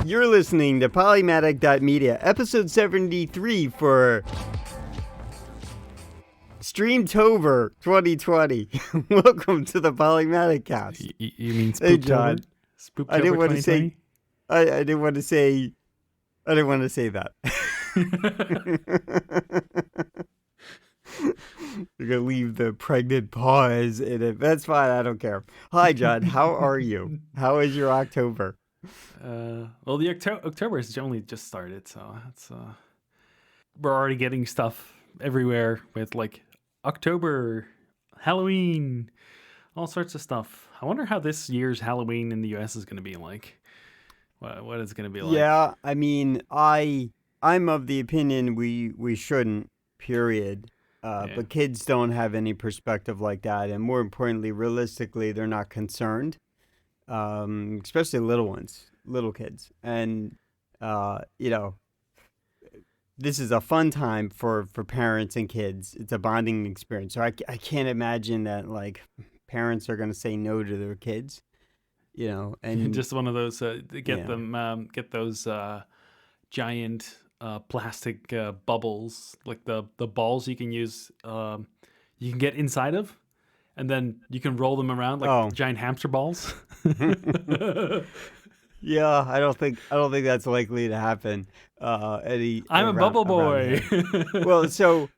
You're listening to Polymatic.media, episode 73 for Streamtober 2020. Welcome to the Polymaticast. You mean Spooktober? Hey, John. Spooktober I didn't want to 2020? say. I didn't want to say. I didn't want to say that. You're gonna leave the pregnant pause in it. That's fine. I don't care. Hi, John. How are you? How is your October? Well, the October has only just started, so it's we're already getting stuff everywhere with like October, Halloween, all sorts of stuff. I wonder how this year's Halloween in the US is going to be like. What it's going to be like? Yeah, I mean, I'm of the opinion we shouldn't. Period. But kids don't have any perspective like that, and more importantly, realistically, they're not concerned. Especially little kids, and this is a fun time for parents and kids. It's a bonding experience. So I can't imagine that like parents are going to say no to their kids, and just one of those get those giant plastic bubbles, like the balls you can use, you can get inside of, and then you can roll them around like giant hamster balls. Yeah, I don't think that's likely to happen. I'm a bubble boy. Well, so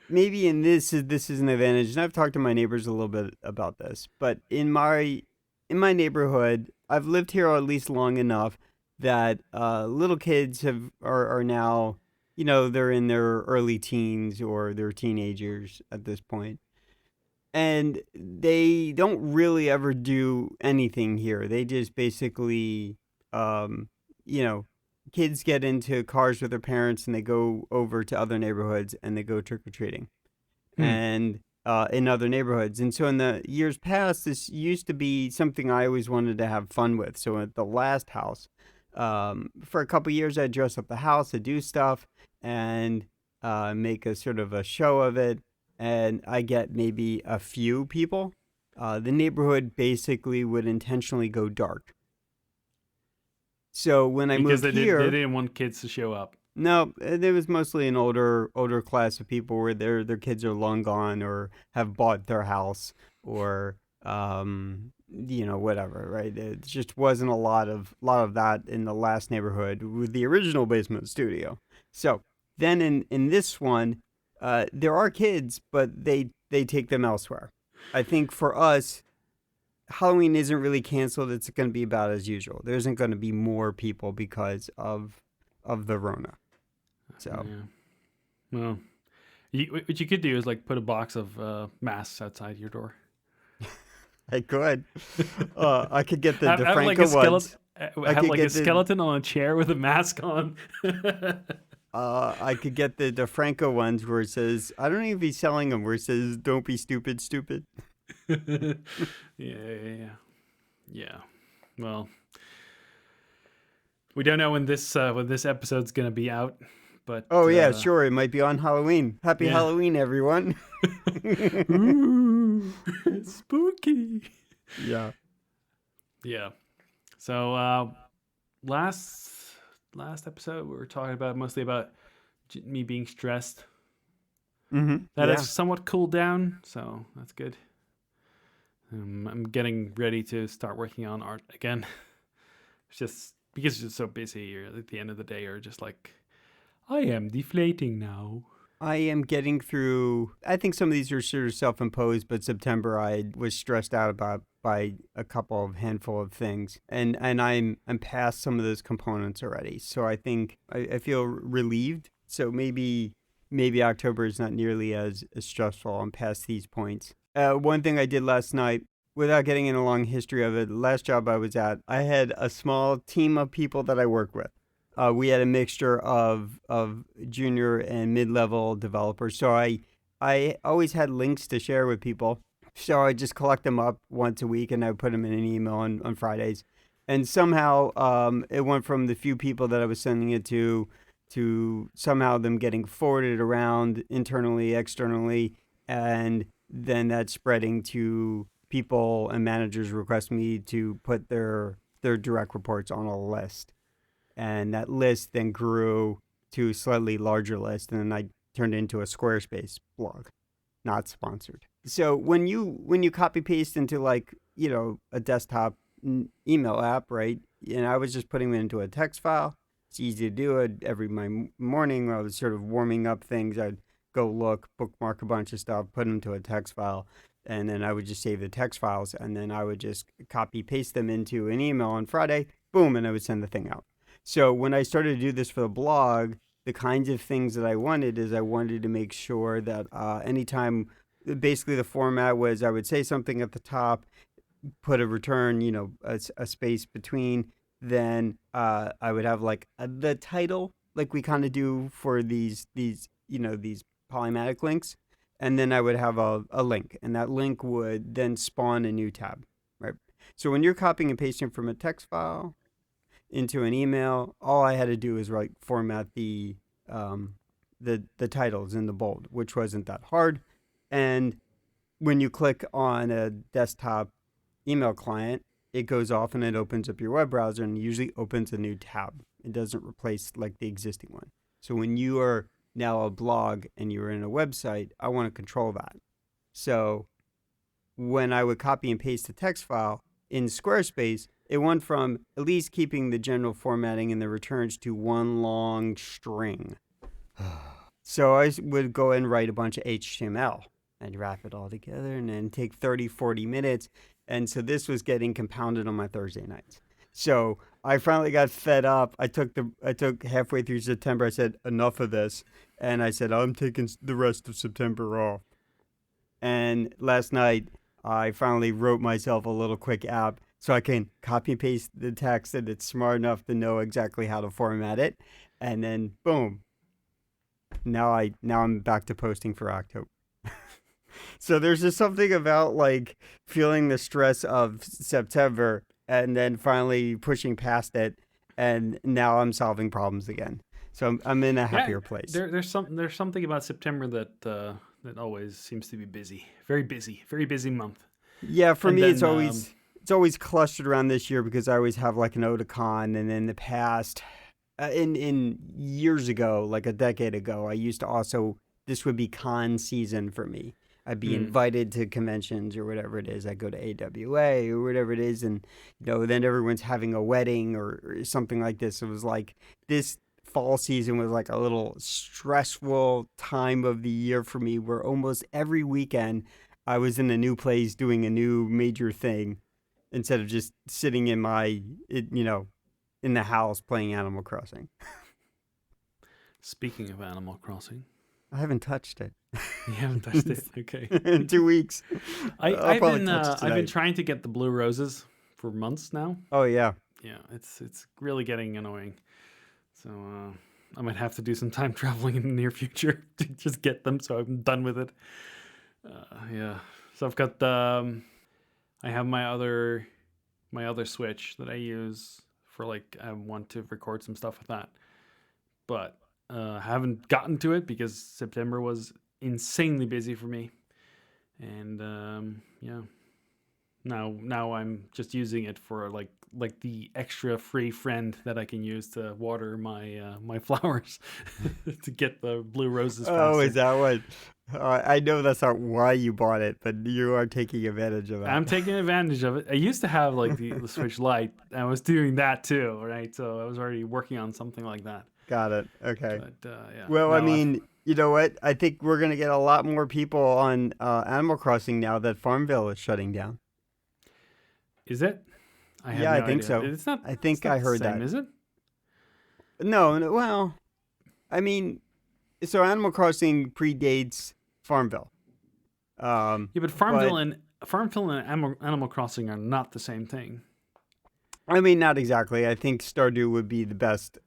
maybe this is an advantage, and I've talked to my neighbors a little bit about this. But in my neighborhood, I've lived here at least long enough that little kids are now, they're in their early teens or they're teenagers at this point. And they don't really ever do anything here. They just basically, kids get into cars with their parents and they go over to other neighborhoods and they go trick-or-treating and in other neighborhoods. And so in the years past, this used to be something I always wanted to have fun with. So at the last house, for a couple years, I'd dress up the house, I'd do stuff and make a sort of a show of it. And I get maybe a few people. The neighborhood basically would intentionally go dark. So when I moved here, they didn't want kids to show up. No, there was mostly an older class of people where their kids are long gone or have bought their house or whatever, right? It just wasn't a lot of that in the last neighborhood with the original basement studio. So then in this one. There are kids, but they take them elsewhere. I think for us, Halloween isn't really canceled. It's going to be about as usual. There isn't going to be more people because of the Rona. So, yeah. Well, what you could do is like put a box of masks outside your door. I could. I could get the DeFranco like ones. Have like a skeleton on a chair with a mask on. I could get the DeFranco ones where it says, I don't know if he's selling them, where it says, don't be stupid, stupid. Yeah. Well, we don't know when this episode's going to be out, but... Oh, yeah, sure. It might be on Halloween. Happy Halloween, everyone. Ooh, spooky. Yeah. Yeah. So, last episode we were talking mostly about me being stressed. That has somewhat cooled down, so that's good. I'm getting ready to start working on art again. It's just because it's just so busy. You're at the end of the day, you're just like, I am deflating now. I am getting through. I think some of these are sort of self-imposed, but September I was stressed out by a handful of things, and I'm past some of those components already. So I think I feel relieved. So maybe October is not nearly as stressful. I'm past these points. One thing I did last night, without getting in a long history of it, the last job I was at, I had a small team of people that I work with. We had a mixture of junior and mid-level developers. So I always had links to share with people. So I just collect them up once a week and I put them in an email on Fridays. And somehow it went from the few people that I was sending it to somehow them getting forwarded around internally, externally, and then that spreading to people and managers request me to put their direct reports on a list. and that list then grew to a slightly larger list, and then I turned it into a Squarespace blog, not sponsored. So when you copy paste into like a desktop email app, right? And I was just putting it into a text file. It's easy to do it every morning when I was sort of warming up things. I'd go look, bookmark a bunch of stuff, put them into a text file, and then I would just save the text files, and then I would just copy paste them into an email on Friday, boom, and I would send the thing out. So when I started to do this for the blog, the kinds of things that I wanted is I wanted to make sure that anytime, basically the format was I would say something at the top, put a return, a space between. Then I would have like the title, like we kind of do for these Polymatic links, and then I would have a link, and that link would then spawn a new tab, right? So when you're copying and pasting from a text file into an email, all I had to do is format the titles in the bold, which wasn't that hard. And when you click on a desktop email client, it goes off and it opens up your web browser and usually opens a new tab. It doesn't replace like the existing one. So when you are now a blog and you're in a website, I want to control that. So when I would copy and paste the text file in Squarespace, it went from at least keeping the general formatting and the returns to one long string. So I would go and write a bunch of HTML and wrap it all together and then take 30, 40 minutes. And so this was getting compounded on my Thursday nights. So I finally got fed up. I took halfway through September. I said, enough of this. And I said, I'm taking the rest of September off. And last night, I finally wrote myself a little quick app so I can copy and paste the text and it's smart enough to know exactly how to format it. And then boom. Now I'm back to posting for October. So there's just something about like feeling the stress of September and then finally pushing past it, and now I'm solving problems again. So I'm in a happier place. There's something about September that always seems to be busy, very busy month. Yeah, for me then, it's always clustered around this year because I always have like an Otakon, and in the past, in years ago, like a decade ago, I used to also, this would be con season for me. I'd be invited to conventions or whatever it is. I go to AWA or whatever it is, and then everyone's having a wedding or something like this. It was like this fall season was like a little stressful time of the year for me, where almost every weekend I was in a new place doing a new major thing instead of just sitting in in the house playing Animal Crossing. Speaking of Animal Crossing, I haven't touched it. You haven't touched it? Okay. In 2 weeks. I've been trying to get the blue roses for months now. Oh yeah. Yeah, it's really getting annoying. So I might have to do some time traveling in the near future to just get them, so I'm done with it. Yeah. So I've got I have my other Switch that I use for like I want to record some stuff with that, but haven't gotten to it because September was insanely busy for me, and yeah. Now I'm just using it for like the extra free friend that I can use to water my flowers to get the blue roses faster. Oh, is that what? I know that's not why you bought it, but you are taking advantage of that. I'm taking advantage of it. I used to have like the Switch Lite. I was doing that too, right? So I was already working on something like that. Got it. Okay. But, yeah. Well, no, I mean, you know what? I think we're going to get a lot more people on Animal Crossing now that Farmville is shutting down. Is it? I think so. It's not. I think I heard same, that. Is it? No. Well, I mean, so Animal Crossing predates Farmville. Yeah, but Farmville and Animal Crossing are not the same thing. I mean, not exactly. I think Stardew would be the best,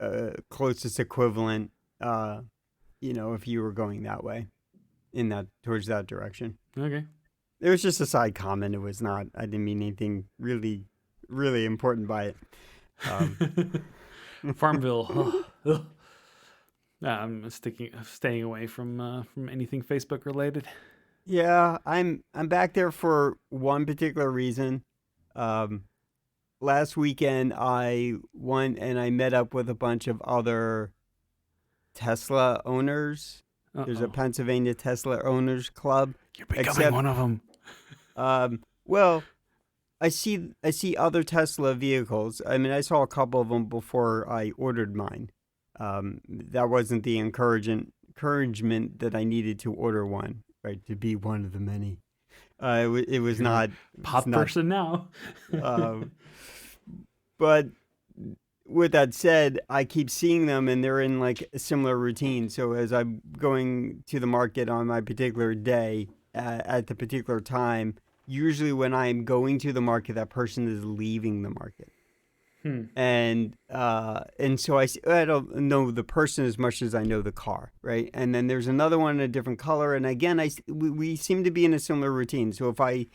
closest equivalent. If you were going that way, towards that direction. Okay. It was just a side comment. It was not. I didn't mean anything really, really important by it. Farmville. I'm staying away from anything Facebook related. Yeah, I'm back there for one particular reason. last weekend I went and I met up with a bunch of other Tesla owners. There's a Uh-oh. Pennsylvania Tesla owners club. You're becoming Except, one of them. well, I see other Tesla vehicles. I mean, I saw a couple of them before I ordered mine. That wasn't the encouragement that I needed to order one, right? To be one of the many. It was You're a not. hot person now. Um, but with that said, I keep seeing them and they're in like a similar routine. So as I'm going to the market on my particular day at the particular time, usually when I'm going to the market, that person is leaving the market. And so I don't know the person as much as I know the car, right? And then there's another one in a different color, and again, we seem to be in a similar routine. So if I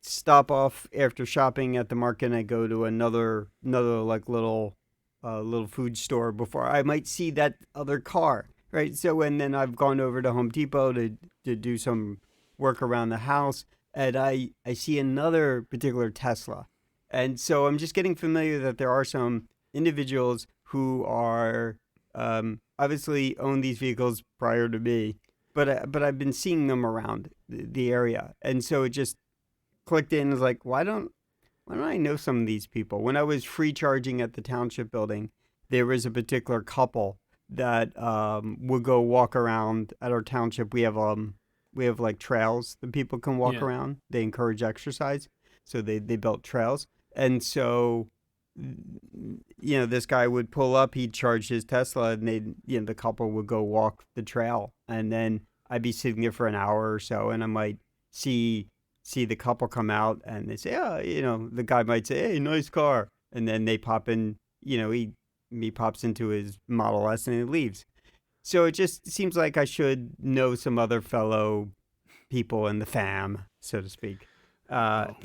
stop off after shopping at the market and I go to another like little food store before, I might see that other car, right? So and then I've gone over to Home Depot to do some work around the house, and I see another particular Tesla. And so I'm just getting familiar that there are some individuals who are obviously own these vehicles prior to me, but I've been seeing them around the area, and so it just clicked in as like, why don't I know some of these people? When I was free charging at the township building, there was a particular couple that would go walk around at our township. We have like trails that people can walk Yeah. around. They encourage exercise, so they built trails. And so, this guy would pull up, he'd charge his Tesla, and the couple would go walk the trail. And then I'd be sitting there for an hour or so, and I might see the couple come out, and they say, oh, the guy might say, hey, nice car. And then they pop in, he pops into his Model S and he leaves. So it just seems like I should know some other fellow people in the fam, so to speak.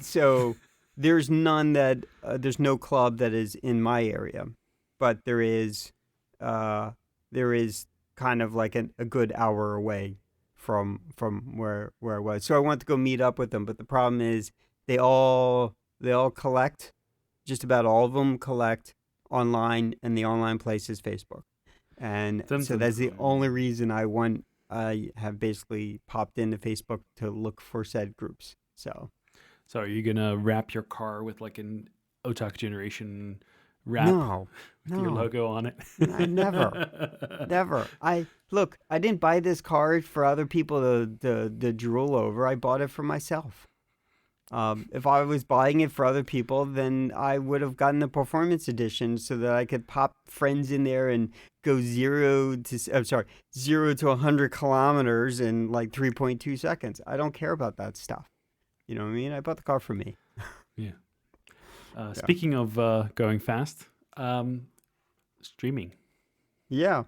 So there's there's no club that is in my area, but there is kind of like a good hour away from where I was. So I want to go meet up with them, but the problem is they all collect, just about all of them collect online, and the online place is Facebook. And so that's the only reason I have basically popped into Facebook to look for said groups. So are you gonna wrap your car with like an Otak generation wrap no, with your logo on it? Never. I didn't buy this car for other people to drool over. I bought it for myself. If I was buying it for other people, then I would have gotten the performance edition so that I could pop friends in there and go 0 to 100 kilometers in like 3.2 seconds. I don't care about that stuff. You know what I mean? I bought the car for me. Yeah. Speaking of going fast, streaming. Yeah.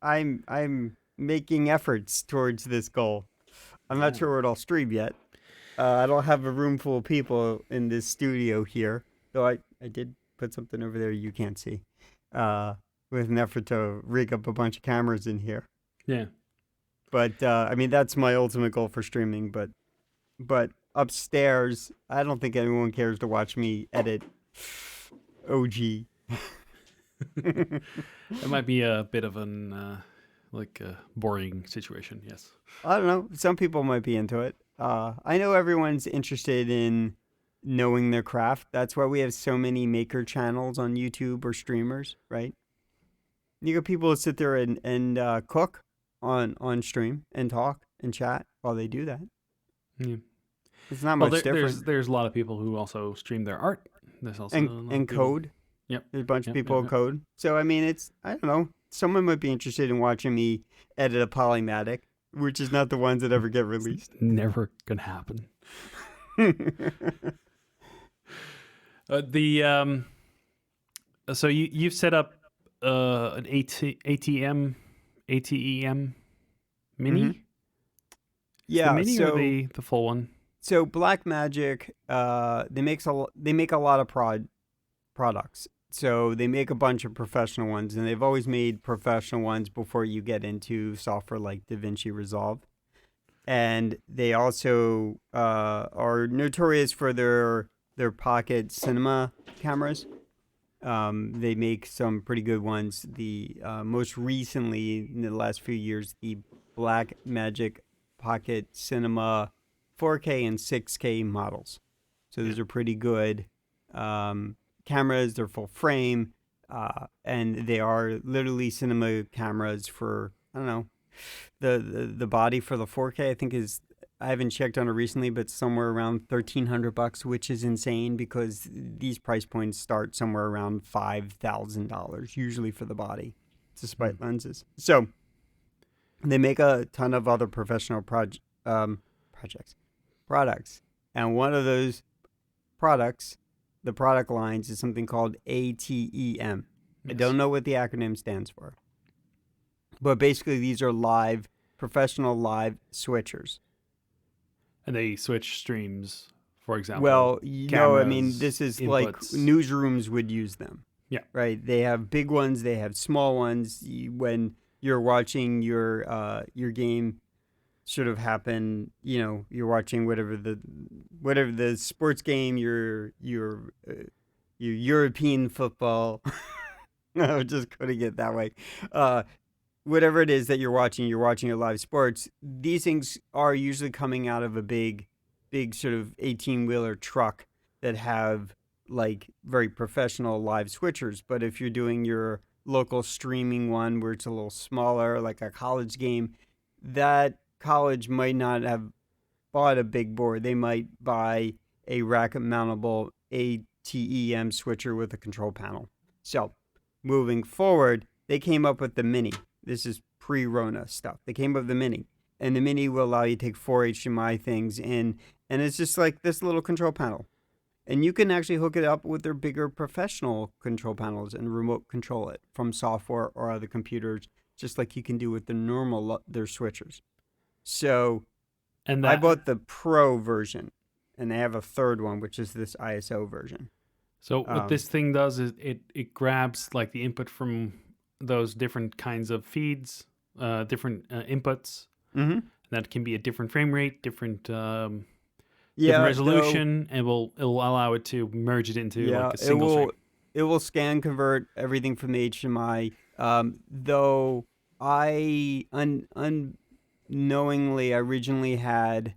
I'm making efforts towards this goal. I'm not sure where it'll stream yet. I don't have a room full of people in this studio here, though I did put something over there you can't see, with an effort to rig up a bunch of cameras in here. Yeah. But I mean, that's my ultimate goal for streaming. But upstairs, I don't think anyone cares to watch me edit OG. It might be a bit of an boring situation. Yes. I don't know. Some people might be into it. I know everyone's interested in knowing their craft. That's why we have so many maker channels on YouTube or streamers, right? You got people that sit there and cook on stream and talk and chat while they do that. Yeah. It's not much different. There's a lot of people who also stream their art. There's also and code. Yep. There's a bunch of people who code. So I mean, I don't know. Someone might be interested in watching me edit a Polymatic, which is not the ones that ever get released. It's never gonna happen. So you've set up an ATEM mini. Mm-hmm. Yeah, the mini or the full one. So Blackmagic, they make a lot of products. So they make a bunch of professional ones, and they've always made professional ones before you get into software like DaVinci Resolve. And they also are notorious for their their pocket cinema cameras. They make some pretty good ones. The most recently, in the last few years, the Black Magic Pocket Cinema 4K and 6K models. So those are pretty good cameras. They're full frame, and they are literally cinema cameras for, I don't know, the body for the 4K I think is, I haven't checked on it recently, but somewhere around $1,300, which is insane because these price points start somewhere around $5,000 usually for the body, despite lenses. So they make a ton of other professional products, and one of those products, the product lines, is something called ATEM. Yes. I don't know what the acronym stands for, but basically these are professional live switchers. And they switch streams, for example. Well, cameras, I mean, this is inputs. like newsrooms would use them. Yeah. Right. They have big ones. They have small ones. When you're watching your game sort of happen, you're watching whatever the sports game, your European football. I was just putting it that way. Whatever it is that you're watching your live sports. These things are usually coming out of a big sort of 18-wheeler truck that have like very professional live switchers. But if you're doing your local streaming one where it's a little smaller, like a college game, that college might not have bought a big board. They might buy a rack-mountable ATEM switcher with a control panel. So moving forward, they came up with the Mini. This is pre-Rona stuff. They came up with the Mini, and the Mini will allow you to take 4 HDMI things in, and it's just like this little control panel. And you can actually hook it up with their bigger professional control panels and remote control it from software or other computers, just like you can do with their switchers. So I bought the Pro version, and they have a third one, which is this ISO version. So what this thing does is it grabs like the input from those different kinds of feeds, different inputs. Mm-hmm. That can be a different frame rate, different resolution, and it will allow it to merge it into like a single stream. It will scan, convert everything from the HDMI. Though I unknowingly originally had.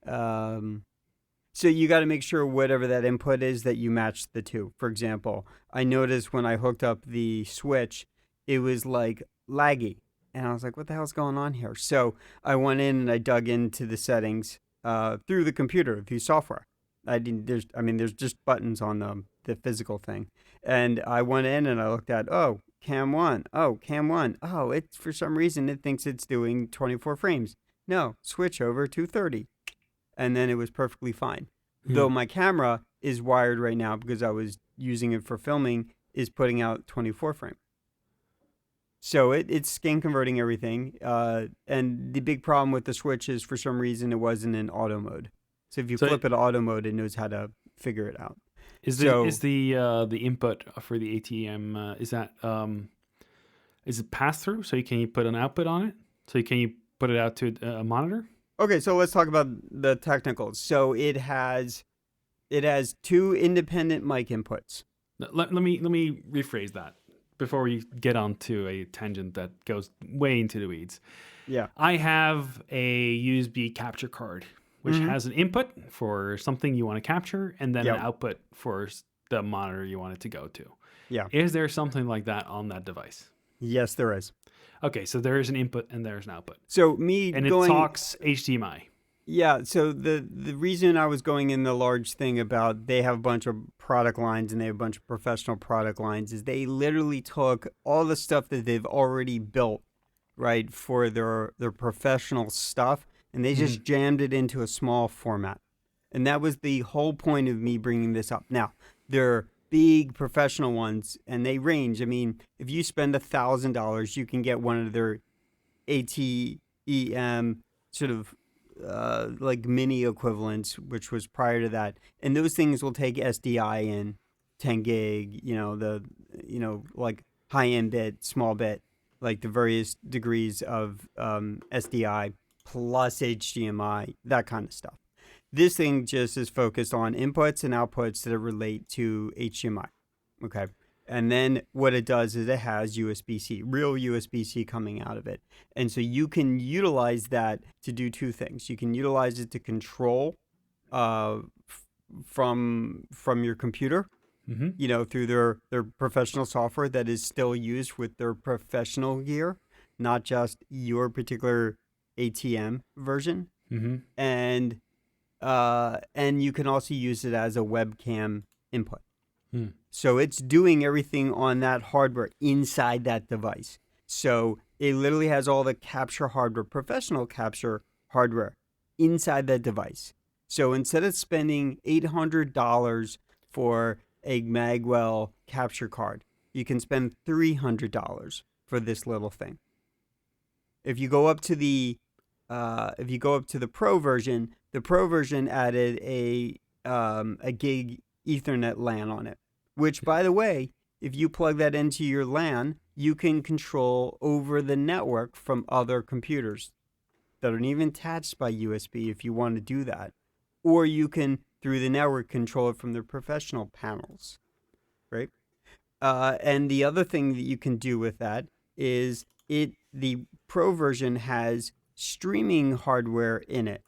So you got to make sure whatever that input is that you match the two. For example, I noticed when I hooked up the switch, it was like laggy. And I was like, what the hell's going on here? So I went in and I dug into the settings through the computer, through software. There's just buttons on the physical thing. And I went in and I looked at, cam 1. Oh, it's for some reason it thinks it's doing 24 frames. No, switch over to 30. And then it was perfectly fine. Though my camera is wired right now because I was using it for filming, is putting out 24 frame. So it's scan converting everything. And the big problem with the switch is for some reason it wasn't in auto mode. So if you flip it to auto mode, it knows how to figure it out. Is the input for the ATEM is it pass through? So can you put an output on it? So can you put it out to a monitor? Okay, so let's talk about the technicals. So it has 2 independent mic inputs. Let me rephrase that before we get on to a tangent that goes way into the weeds. Yeah. I have a USB capture card, which has an input for something you want to capture and then an output for the monitor you want it to go to. Yeah. Is there something like that on that device? Yes, there is. Okay, so there is an input and there's an output. So it talks HDMI. Yeah, so the reason I was going in the large thing about they have a bunch of product lines and they have a bunch of professional product lines is they literally took all the stuff that they've already built, right, for their professional stuff, and they just jammed it into a small format. And that was the whole point of me bringing this up. Now, they're big professional ones, and they range. I mean, if you spend $1,000, you can get one of their ATEM sort of like mini equivalents, which was prior to that. And those things will take SDI in 10 gig, like high-end bit, small bit, like the various degrees of SDI plus HDMI, that kind of stuff. This thing just is focused on inputs and outputs that relate to HDMI. Okay. And then what it does is it has USB-C, real USB-C coming out of it. And so you can utilize that to do two things. You can utilize it to control from your computer, through their professional software that is still used with their professional gear, not just your particular ATEM version. And you can also use it as a webcam input. So it's doing everything on that hardware inside that device. So it literally has all the capture hardware, professional capture hardware inside that device. So instead of spending $800 for a Magwell capture card, you can spend $300 for this little thing. If you go up to the Pro version, the Pro version added a gig Ethernet LAN on it, which, by the way, if you plug that into your LAN, you can control over the network from other computers that aren't even attached by USB if you want to do that. Or you can, through the network, control it from the professional panels, right? And the other thing that you can do with that is the Pro version has streaming hardware in it.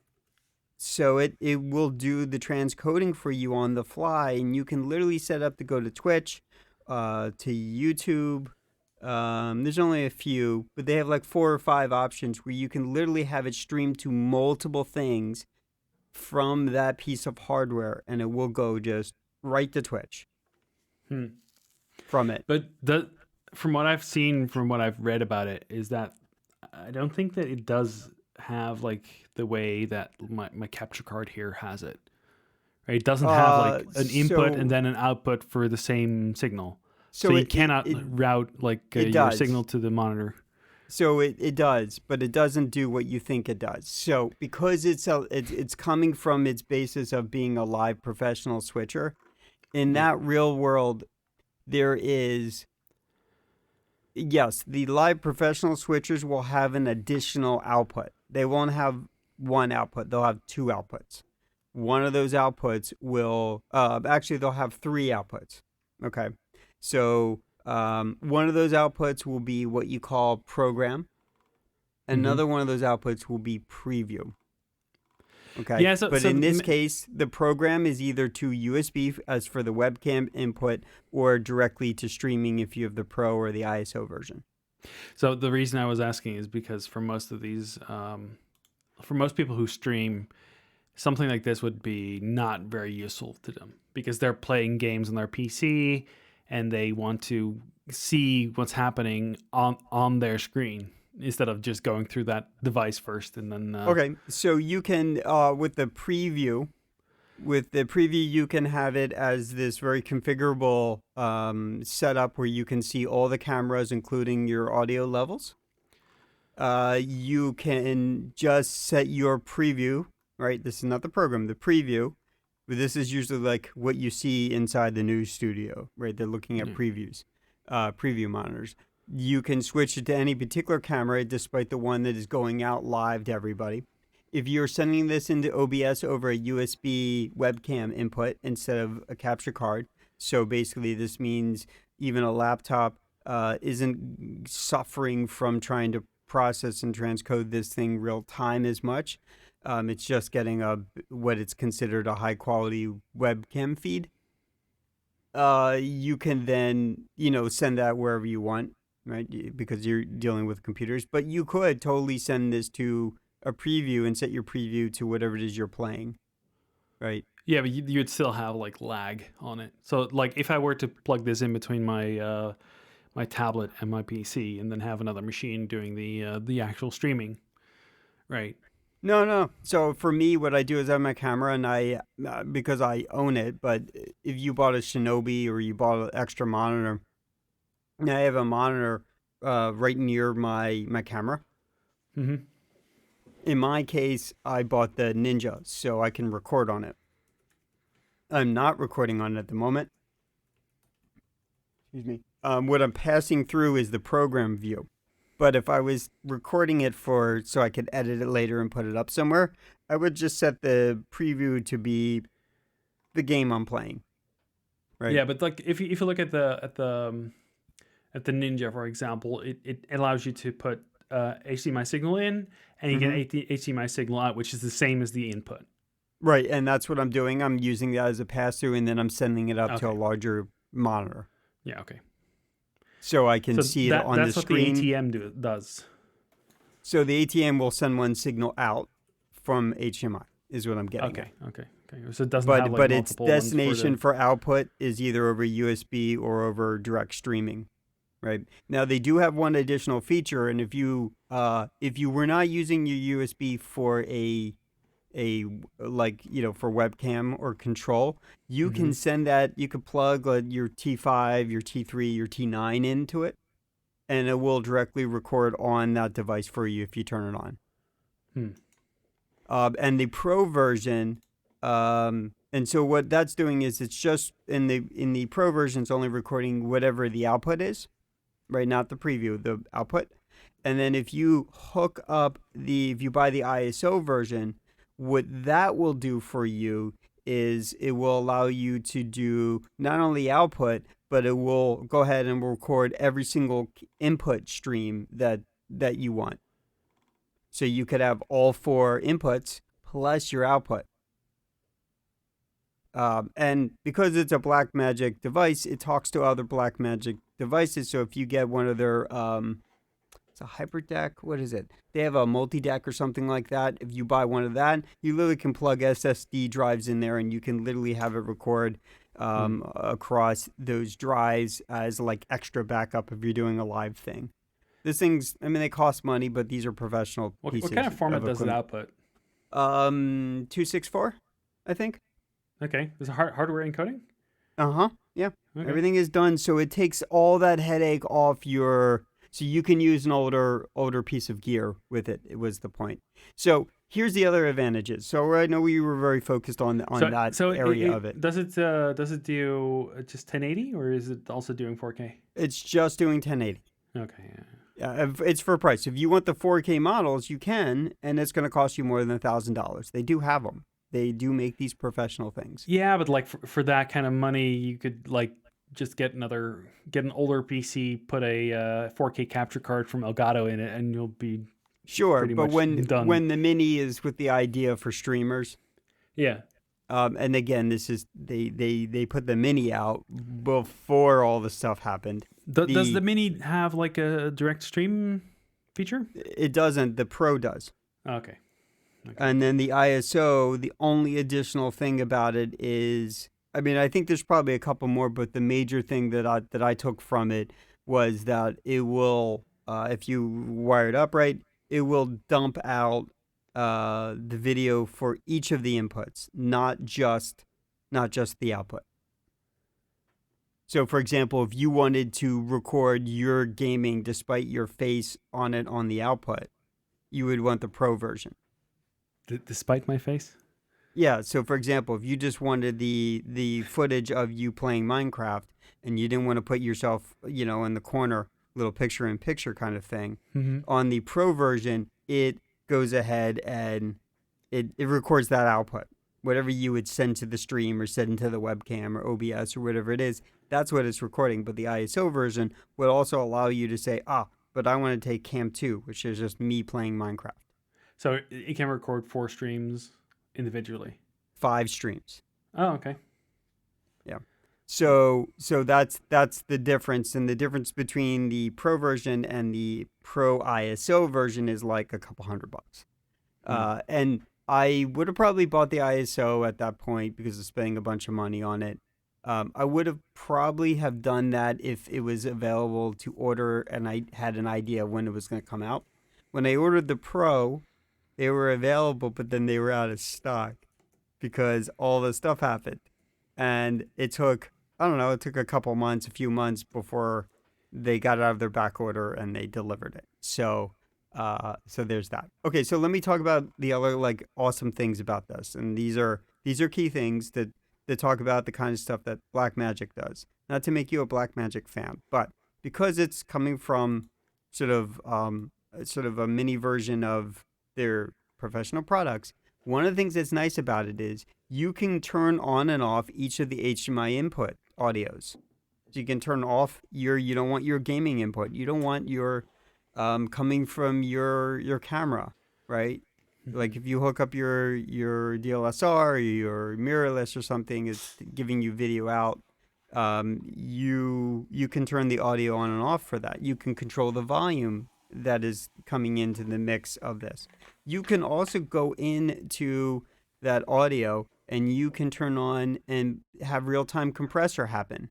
So it will do the transcoding for you on the fly, and you can literally set up to go to Twitch, to YouTube. There's only a few, but they have like 4 or 5 options where you can literally have it stream to multiple things from that piece of hardware, and it will go just right to Twitch from it. But from what I've seen, from what I've read about it, is that I don't think that it does have like the way that my capture card here has it. Right? It doesn't have like an input and then an output for the same signal. So you cannot route like your signal to the monitor. So it does, but it doesn't do what you think it does. So because it's coming from its basis of being a live professional switcher, in that real world, there is... Yes, the live professional switchers will have an additional output. They won't have one output. They'll have 2 outputs. One of those outputs will... actually, they'll have 3 outputs. Okay. So one of those outputs will be what you call program. Another one of those outputs will be preview. Okay. Yeah, but in this case, the program is either to USB as for the webcam input or directly to streaming if you have the Pro or the ISO version. So the reason I was asking is because for most of these, for most people who stream, something like this would be not very useful to them because they're playing games on their PC and they want to see what's happening on their screen, instead of just going through that device first and then... Okay, so you can, with the preview, you can have it as this very configurable setup where you can see all the cameras, including your audio levels. You can just set your preview, right? This is not the program, the preview. But this is usually like what you see inside the news studio, right? They're looking at preview monitors. You can switch it to any particular camera, despite the one that is going out live to everybody. If you're sending this into OBS over a USB webcam input instead of a capture card, so basically this means even a laptop isn't suffering from trying to process and transcode this thing real time as much. It's just getting what it's considered a high quality webcam feed. You can then, send that wherever you want. Right, because you're dealing with computers, but you could totally send this to a preview and set your preview to whatever it is you're playing, right? Yeah, but you'd still have like lag on it. So like if I were to plug this in between my my tablet and my PC, and then have another machine doing the actual streaming, right? No. So for me, what I do is I have my camera, and I because I own it. But if you bought a Shinobi or you bought an extra monitor. I have a monitor right near my camera. In my case, I bought the Ninja, so I can record on it. I'm not recording on it at the moment. Excuse me. What I'm passing through is the program view. But if I was recording it so I could edit it later and put it up somewhere, I would just set the preview to be the game I'm playing. Right. Yeah, but like if you look at the Ninja, for example, it allows you to put HDMI signal in, and you Mm-hmm. get HDMI signal out, which is the same as the input. Right, and that's what I'm doing. I'm using that as a pass-through, and then I'm sending it up to a Okay. larger monitor Yeah. Okay. so I can So see it on the that's what the screen. ATM does. So the ATM will send one signal out from HDMI, is what I'm getting at. Okay. Okay. Okay. So it doesn't have like But its multiple ones for destination the. for output is either over USB or over direct streaming. Right now, they do have one additional feature, and if you were not using your USB for a for webcam or control, you Mm-hmm. can send that. You could plug your T5, your T3, your T9 into it, and it will directly record on that device for you if you turn it on. Hmm. And the Pro version, and so what that's doing is it's just in the Pro version, it's only recording whatever the output is, right? Not the preview, the output. And then if you if you buy the ISO version, what that will do for you is it will allow you to do not only output, but it will go ahead and record every single input stream that you want. So you could have all 4 inputs plus your output. And because it's a Blackmagic device, it talks to other Blackmagic devices. So if you get one of their it's a hyperdeck. What is it? They have a multi-deck or something like that. If you buy one of that, you literally can plug SSD drives in there, and you can literally have it record across those drives as like extra backup if you're doing a live thing. This thing's, I mean, they cost money, but these are professional pieces. What kind of format does it output? 264, I think. Okay. Is it hardware encoding? Uh-huh. Yeah. Okay. Everything is done, so it takes all that headache off your. So you can use an older piece of gear with it. It was the point. So here's the other advantages. So I know we were very focused on that area of it. Does it do just 1080, or is it also doing 4K? It's just doing 1080. Okay. Yeah, it's for price. If you want the 4K models, you can, and it's going to cost you more than $1,000. They do have them. They do make these professional things. Yeah, but like for that kind of money, you could like just get an older PC, put a 4K capture card from Elgato in it, and you'll be sure. But done. when the Mini is with the idea for streamers, yeah. And again, this is they put the Mini out before all the stuff happened. Does the Mini have like a direct stream feature? It doesn't. The Pro does. Okay. And then the ISO, the only additional thing about it is, I mean, I think there's probably a couple more, but the major thing that I took from it was that it will, if you wire it up right, it will dump out the video for each of the inputs, not just the output. So, for example, if you wanted to record your gaming despite your face on it on the output, you would want the Pro version. Despite my face? Yeah, so for example, if you just wanted the footage of you playing Minecraft and you didn't want to put yourself, in the corner, little picture-in-picture kind of thing, on the Pro version, it goes ahead and it records that output. Whatever you would send to the stream or send to the webcam or OBS or whatever it is, that's what it's recording. But the ISO version would also allow you to say, but I want to take Cam 2, which is just me playing Minecraft. So it can record 4 streams individually. 5 streams. Oh, okay. Yeah. So that's the difference, and the difference between the Pro version and the Pro ISO version is like a couple $100. And I would have probably bought the ISO at that point because of spending a bunch of money on it. I would have probably have done that if it was available to order and I had an idea of when it was going to come out. When I ordered the Pro, they were available, but then they were out of stock because all the stuff happened. And it took a couple months, a few months before they got it out of their back order and they delivered it. So there's that. Okay, so let me talk about the other like awesome things about this. And these are key things that talk about the kind of stuff that Blackmagic does. Not to make you a Blackmagic fan, but because it's coming from sort of a mini version of their professional products. One of the things that's nice about it is you can turn on and off each of the HDMI input audios. So you can turn off you don't want your gaming input. You don't want your coming from your camera, right? Like if you hook up your DLSR or your mirrorless or something, it's giving you video out. You can turn the audio on and off for that. You can control the volume that is coming into the mix of this. You can also go into that audio and you can turn on and have real-time compressor happen.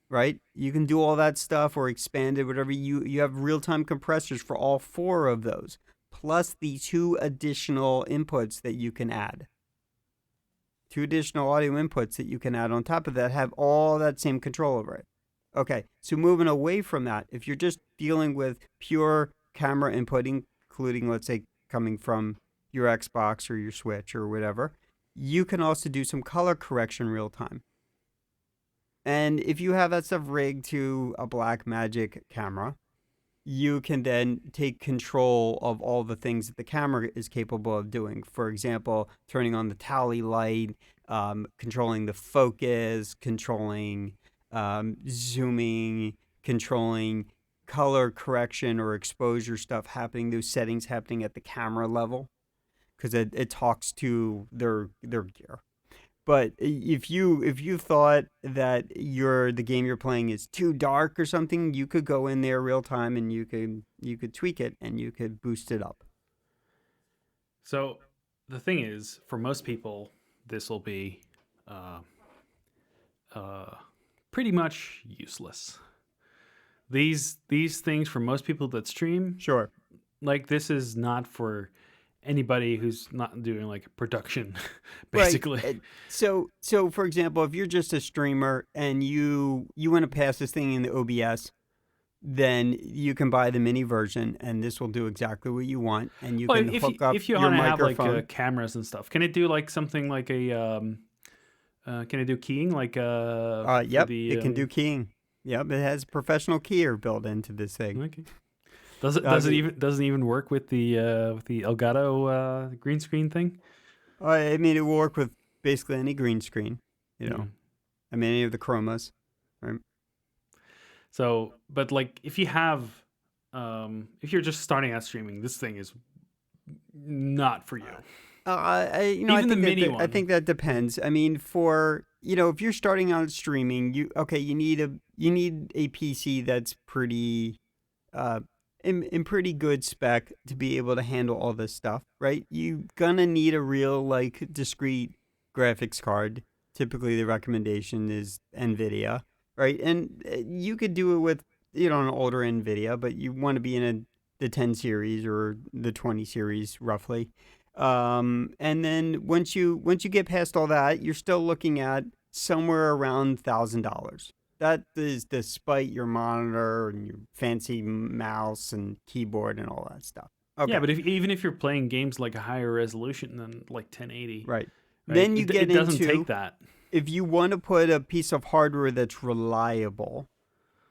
Right? You can do all that stuff or expand it, whatever. You have real-time compressors for all 4 of those, plus the 2 additional inputs that you can add. 2 additional audio inputs that you can add on top of that have all that same control over it. Okay, so moving away from that, if you're just dealing with pure camera input, including, let's say, coming from your Xbox or your Switch or whatever, you can also do some color correction real time. And if you have that stuff rigged to a Blackmagic camera, you can then take control of all the things that the camera is capable of doing. For example, turning on the tally light, controlling the focus, controlling zooming, controlling color correction or exposure stuff happening, those settings happening at the camera level, because it talks to their gear. But if you thought that the game you're playing is too dark or something, you could go in there real time and you could tweak it and you could boost it up. So the thing is, for most people, this will be pretty much useless. These things for most people that stream, sure, like this is not for anybody who's not doing like production, basically. Right. So for example, if you're just a streamer and you want to pass this thing in the OBS, then you can buy the mini version, and this will do exactly what you want, and you can hook up if you your want to have microphone. like cameras and stuff. Can it do like something like a? Can it do keying like Yep, it can do keying. Yep, it has professional keyer built into this thing. Okay. Doesn't even work with the Elgato green screen thing? I mean, it will work with basically any green screen, you know. I mean, any of the chromas, right? So, but like, if you have, if you're just starting out streaming, this thing is not for you. Even the mini one. I think that depends. I mean, if you're starting out streaming, you need a PC that's pretty, in pretty good spec to be able to handle all this stuff, right? You're gonna need a real like discrete graphics card. Typically, the recommendation is NVIDIA, right? And you could do it with an older NVIDIA, but you want to be in the 10 series or the 20 series roughly. And then once you get past all that, you're still looking at somewhere around $1,000. That is despite your monitor and your fancy mouse and keyboard and all that stuff. Okay. Yeah, but even if you're playing games like a higher resolution than like 1080, right? Then it doesn't take that. If you want to put a piece of hardware that's reliable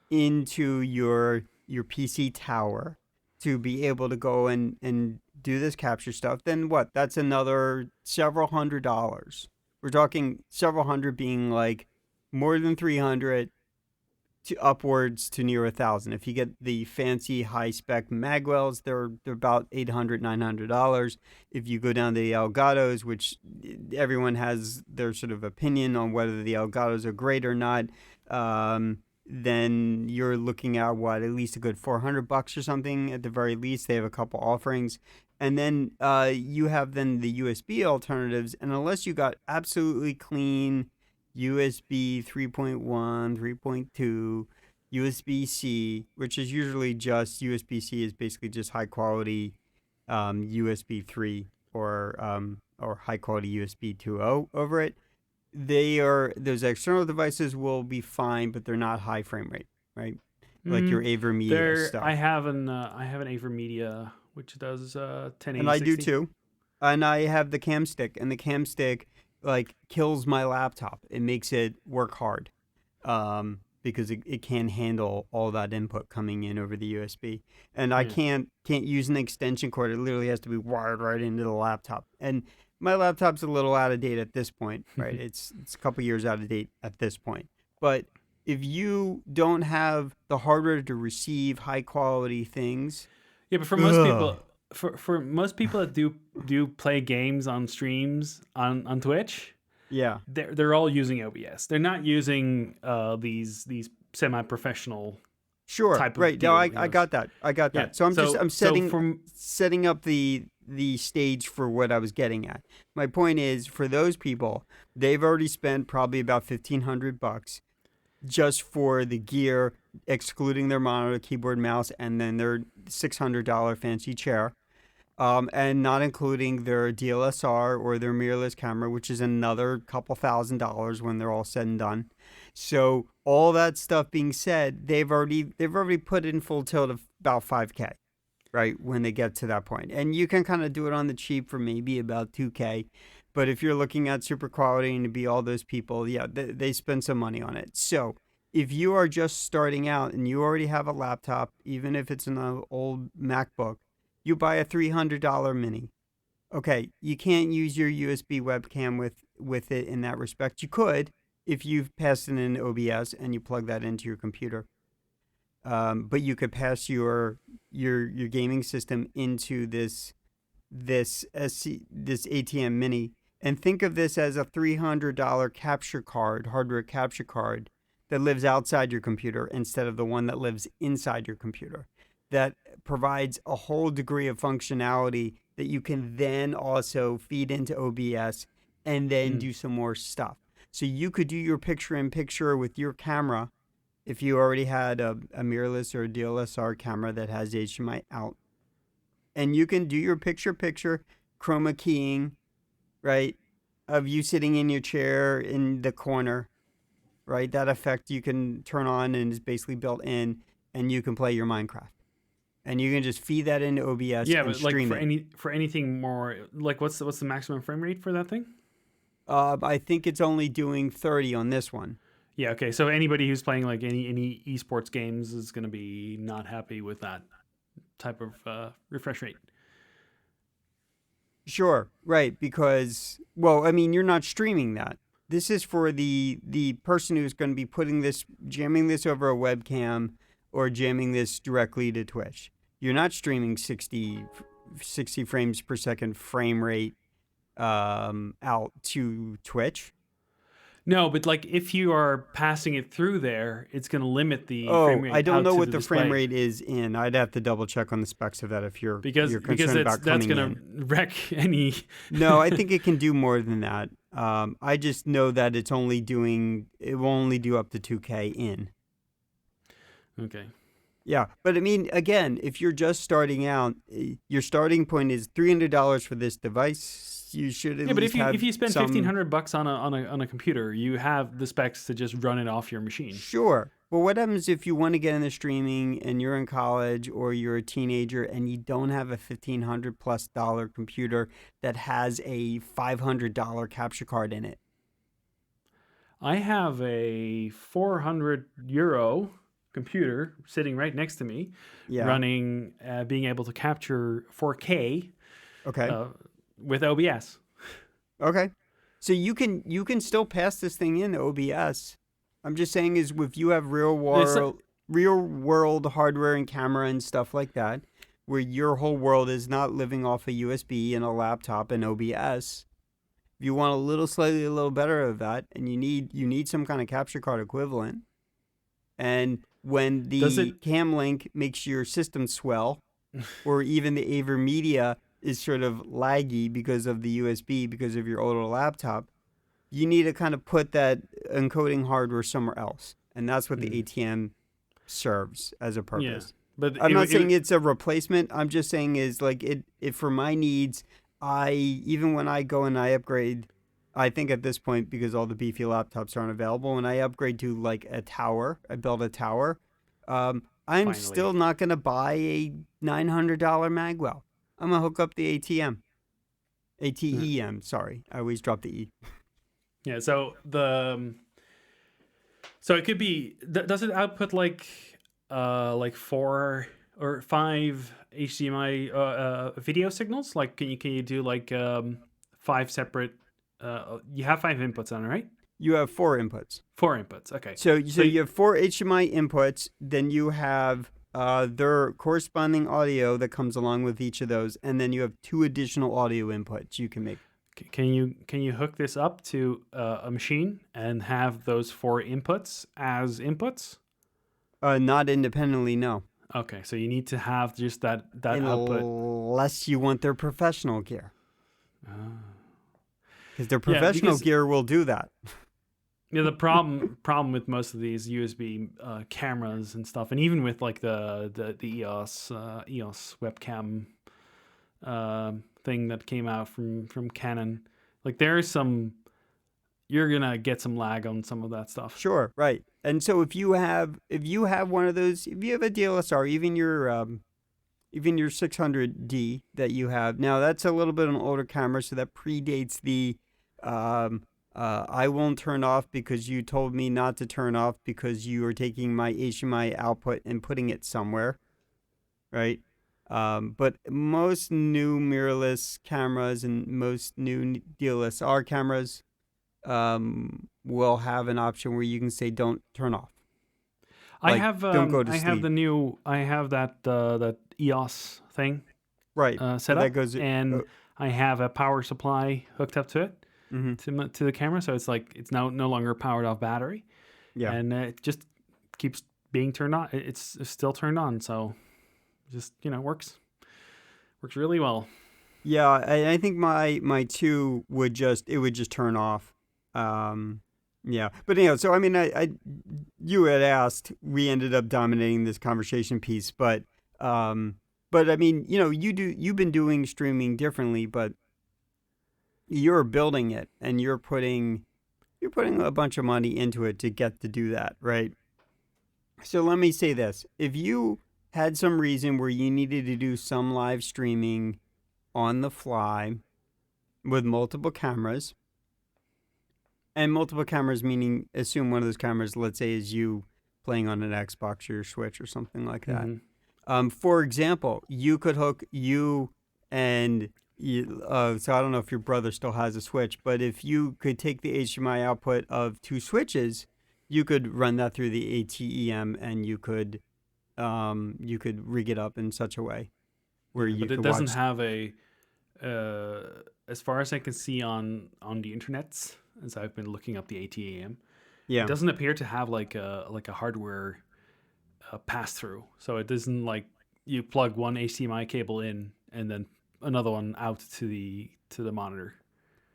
into your PC tower to be able to go and do this capture stuff, then what? That's another several $100s. We're talking several hundred being like more than 300 to upwards to near 1,000. If you get the fancy high spec Magwells, they're about $800, $900. If you go down to the Elgatos, which everyone has their sort of opinion on whether the Elgatos are great or not, then you're looking at at least a good $400 or something at the very least. They have a couple offerings. And then you have then the USB alternatives, and unless you got absolutely clean USB 3.1, 3.2, USB-C, which is usually just USB-C is basically just high quality USB 3 or high quality USB 2.0 over it. Those external devices will be fine, but they're not high frame rate, right? Like your AverMedia stuff. I have an AverMedia which does 1080. And I do too. And I have the cam stick, and the cam stick like kills my laptop. It makes it work hard because it can't handle all that input coming in over the USB. And I Yeah. can't use an extension cord. It literally has to be wired right into the laptop. And my laptop's a little out of date at this point, right? It's a couple years out of date at this point. But if you don't have the hardware to receive high quality things, Yeah, but for most people, for most people that do play games on streams on Twitch, yeah, they're all using OBS. They're not using these semi-professional sure, type of right. No, deal. I got that. I got Yeah. that. So I'm setting up the stage for what I was getting at. My point is, for those people, they've already spent probably about $1,500 just for the gear, excluding their monitor, keyboard, mouse, and then their $600 fancy chair. And not including their DLSR or their mirrorless camera, which is another couple $1,000s when they're all said and done. So all that stuff being said, they've already put in full tilt of about $5K, right, when they get to that point. And you can kind of do it on the cheap for maybe about $2K. But if you're looking at super quality and to be all those people, yeah, they spend some money on it. So if you are just starting out and you already have a laptop, even if it's an old MacBook, you buy a $300 mini. Okay, you can't use your USB webcam with it in that respect. You could if you've passed it in OBS and you plug that into your computer. But you could pass your gaming system into this ATEM mini, and think of this as a $300 capture card, hardware capture card that lives outside your computer instead of the one that lives inside your computer. That provides a whole degree of functionality that you can then also feed into OBS and then do some more stuff. So you could do your picture-in-picture with your camera if you already had a mirrorless or a DLSR camera that has HDMI out. And you can do your picture-picture chroma keying, right, of you sitting in your chair in the corner, right? That effect you can turn on and is basically built in, and you can play your Minecraft. And you can just feed that into OBS and stream it. For anything more, like what's the maximum frame rate for that thing? I think it's only doing 30 on this one. Yeah, okay. So anybody who's playing like any esports games is going to be not happy with that type of refresh rate. Sure, right, because, well, I mean, you're not streaming that. This is for the person who's going to be jamming this over a webcam or jamming this directly to Twitch. You're not streaming 60 frames per second frame rate out to Twitch. No, but like if you are passing it through there, it's going to limit the frame rate. I don't know what the display. frame rate is in. I'd have to double check on the specs of that if you're concerned about that's coming going to wreck any. No, I think it can do more than that. I just know that it will only do up to 2K in. Okay. Yeah, but I mean, again, if you're just starting out, your starting point is $300 for this device. You should at least if you spend $1,500 on a computer, you have the specs to just run it off your machine. Sure. Well, what happens if you want to get into streaming and you're in college or you're a teenager and you don't have a $1,500+ computer that has a $500 capture card in it? I have a €400 computer sitting right next to me, running, being able to capture 4K. Okay. With OBS. Okay. So you can still pass this thing in OBS. I'm just saying is if you have real world hardware and camera and stuff like that, where your whole world is not living off a USB and a laptop and OBS, if you want a little better of that, and you need some kind of capture card equivalent, and when the cam link makes your system swell, or even the AverMedia is sort of laggy because of the USB, because of your older laptop, you need to kind of put that encoding hardware somewhere else. And that's what the ATEM serves as a purpose. Yeah, but I'm not saying it's a replacement. I'm just saying is like it for my needs, even when I go and I upgrade, I think at this point, because all the beefy laptops aren't available, when I upgrade to like a tower, I build a tower, I'm still not going to buy a $900 Magwell. I'm going to hook up the ATEM. ATEM, sorry. I always drop the E. Yeah, so So it could be. Does it output like 4 or 5 HDMI video signals? Like, can you do like 5 separate? You have 5 inputs on it, right? You have 4 inputs. 4 inputs. Okay. So you have 4 HDMI inputs. Then you have their corresponding audio that comes along with each of those, and then you have 2 additional audio inputs you can make. Can you hook this up to a machine and have those 4 inputs as inputs? Not independently, no. Okay, so you need to have just that output. Unless you want their professional gear. Because their professional gear will do that. Yeah, the problem with most of these USB cameras and stuff, and even with like the EOS webcam thing that came out from Canon, like you're gonna get some lag on some of that stuff. Sure, right. And so if you have one of those, if you have a DLSR, even your 600D that you have now, that's a little bit of an older camera, so that predates the I won't turn off because you told me not to turn off because you are taking my HDMI output and putting it somewhere, right? But most new mirrorless cameras and most new DLSR cameras will have an option where you can say don't turn off. Like, don't go to sleep. I have that EOS thing set up, I have a power supply hooked up to it. Mm-hmm. to the camera, so it's like it's now no longer powered off battery, and it just keeps being turned on. It's still turned on, so just works really well. Yeah, I think my 2 would just turn off. Yeah, but anyhow, so I mean, you had asked, we ended up dominating this conversation piece, but I mean, you've been doing streaming differently, but you're building it and you're putting a bunch of money into it to get to do that, right? So let me say this. If you had some reason where you needed to do some live streaming on the fly with multiple cameras, and multiple cameras meaning assume one of those cameras, let's say, is you playing on an Xbox or your Switch or something like that. Mm-hmm. For example, you could hook you and so I don't know if your brother still has a Switch, but if you could take the HDMI output of 2 switches, you could run that through the ATEM, and you could rig it up in such a way where you. But it doesn't have a, as far as I can see on the internets, as I've been looking up the ATEM, it doesn't appear to have like a hardware pass through. So it doesn't like you plug one HDMI cable in and then another one out to the monitor.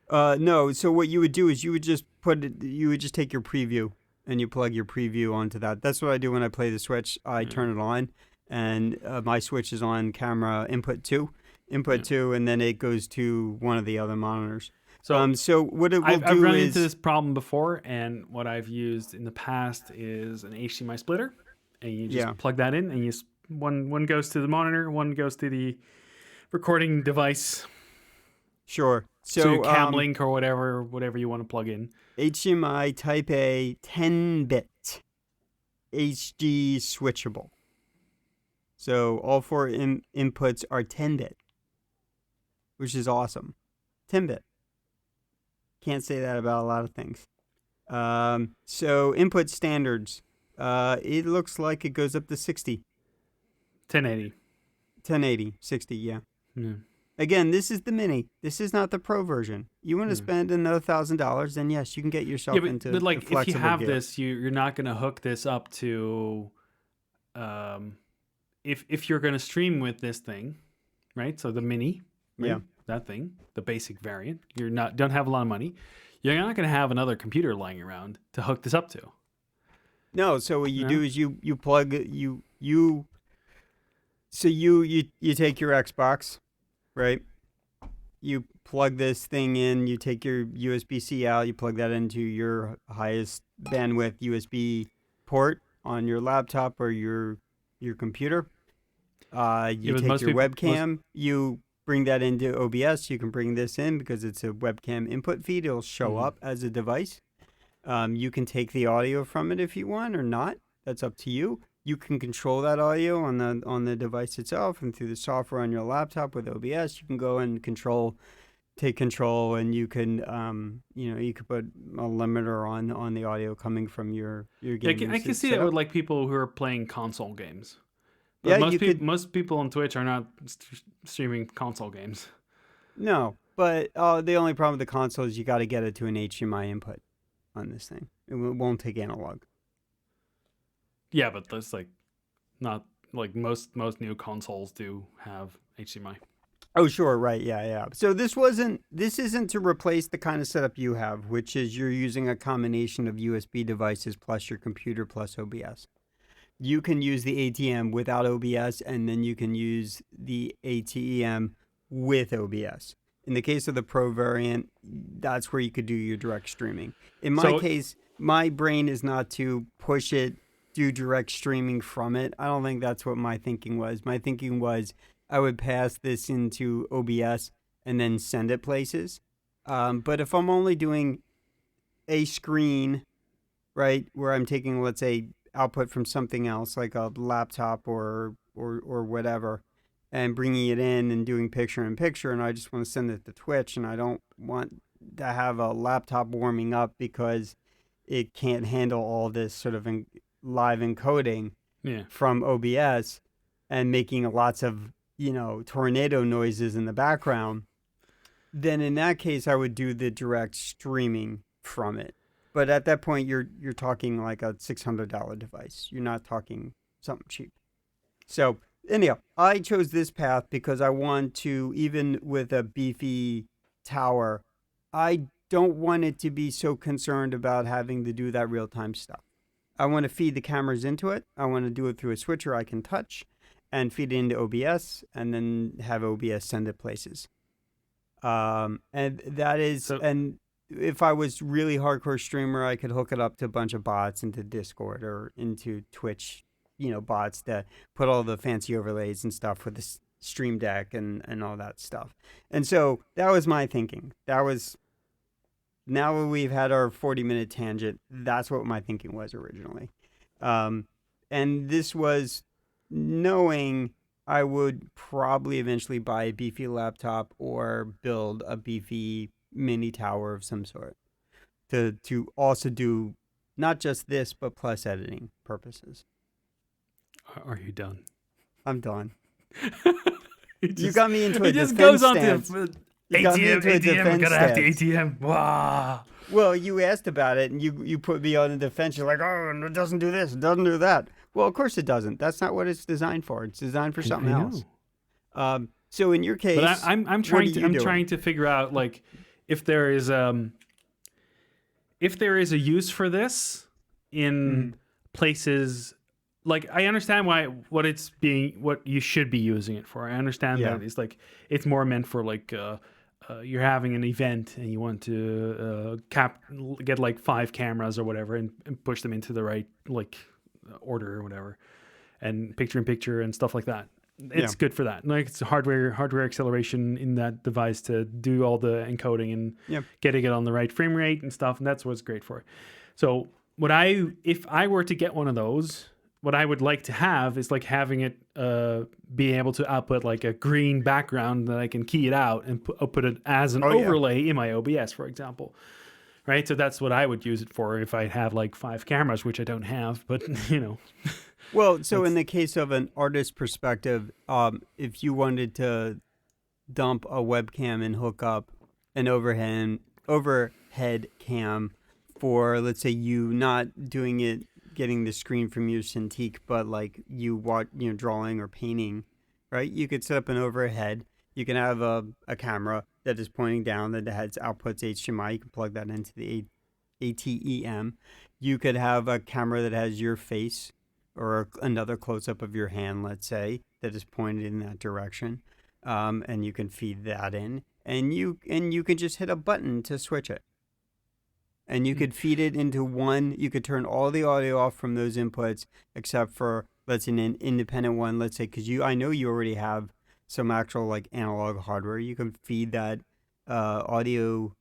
No. So what you would do is you would just take your preview and you plug your preview onto that. That's what I do when I play the Switch. I turn it on, and my Switch is on camera input 2, and then it goes to one of the other monitors. So what it will do I've run is, into this problem before, and what I've used in the past is an HDMI splitter, and you just plug that in, and one goes to the monitor, one goes to the recording device. Sure. So Cam Link or whatever you want to plug in. HDMI Type A 10-bit HD switchable. So all 4 inputs are 10-bit, which is awesome. 10-bit. Can't say that about a lot of things. So input standards. It looks like it goes up to 60. 1080. 1080, 60, yeah. Again, this is the mini. This is not the pro version. You want to spend another $1,000, then yes, you can get yourself into but like, the flexible if you have gear. this, you're not going to hook this up to, if you're going to stream with this thing, right? So the mini, right? That thing, the basic variant. Don't have a lot of money. You're not going to have another computer lying around to hook this up to. No. So what you do is you plug So you take your Xbox, right? You plug this thing in, you take your USB-C out, you plug that into your highest bandwidth USB port on your laptop or your computer. You take your webcam, you bring that into OBS. You can bring this in because it's a webcam input feed. It'll show up as a device. You can take the audio from it if you want or not. That's up to you. You can control that audio on the device itself and through the software on your laptop with OBS. You can go and take control, and you can you could put a limiter on the audio coming from your gaming I can see setup. that with like people who are playing console games. But Yeah, most people on Twitch are not streaming console games. No, but the only problem with the console is you got to get it to an HDMI input on this thing. It won't take analog. Yeah, but that's like not like most new consoles do have HDMI. Oh, sure, right, yeah. So this isn't to replace the kind of setup you have, which is you're using a combination of USB devices plus your computer plus OBS. You can use the ATEM without OBS, and then you can use the ATEM with OBS. In the case of the Pro variant, that's where you could do your direct streaming. In my case, my brain is not to push it, do direct streaming from it. I don't think that's what my thinking was. My thinking was I would pass this into OBS and then send it places. But if I'm only doing a screen, right, where I'm taking, let's say, output from something else, like a laptop or whatever, and bringing it in and doing picture-in-picture, and I just want to send it to Twitch, and I don't want to have a laptop warming up because it can't handle all this sort of live encoding from OBS and making lots of tornado noises in the background, then in that case I would do the direct streaming from it. But at that point you're talking like a $600 device. You're not talking something cheap. So anyhow, I chose this path because I want to, even with a beefy tower, I don't want it to be so concerned about having to do that real-time stuff. I want to feed the cameras into it. I want to do it through a switcher I can touch and feed it into OBS, and then have OBS send it places. And that is, and if I was really hardcore streamer, I could hook it up to a bunch of bots into Discord or into Twitch, bots that put all the fancy overlays and stuff with the Stream Deck and all that stuff. And so that was my thinking. Now we've had our 40-minute tangent, that's what my thinking was originally. And this was knowing I would probably eventually buy a beefy laptop or build a beefy mini tower of some sort to also do not just this, but plus editing purposes. Are you done? I'm done. You got me into a defense stance. ATM, gotta have the ATM. Wow. Well, you asked about it, and you put me on the defense. You're like, oh, it doesn't do this, it doesn't do that. Well, of course it doesn't. That's not what it's designed for. It's designed for something else. So in your case, but I'm trying to figure out like if there is a use for this in places. Like I understand what you should be using it for. I understand that it's like it's more meant for like you're having an event and you want to get like 5 cameras or whatever and push them into the right like order or whatever, and picture and stuff like that. It's good for that. Like it's hardware acceleration in that device to do all the encoding and getting it on the right frame rate and stuff, and that's what it's great for. So if I were to get one of those, what I would like to have is like having it be able to output like a green background that I can key it out and put it as an overlay in my OBS, for example. Right? So that's what I would use it for if I have like 5 cameras, which I don't have, but Well, so in the case of an artist perspective, if you wanted to dump a webcam and hook up an overhead cam for, let's say, you not doing it, getting the screen from your Cintiq, but like drawing or painting, right? You could set up an overhead. You can have a camera that is pointing down that has outputs HDMI. You can plug that into the ATEM. You could have a camera that has your face or another close-up of your hand, let's say, that is pointed in that direction, and you can feed that in, and you can just hit a button to switch it. And you could feed it into one. You could turn all the audio off from those inputs, except for, let's say, an independent one. Let's say, because I know you already have some actual like analog hardware. You can feed that audio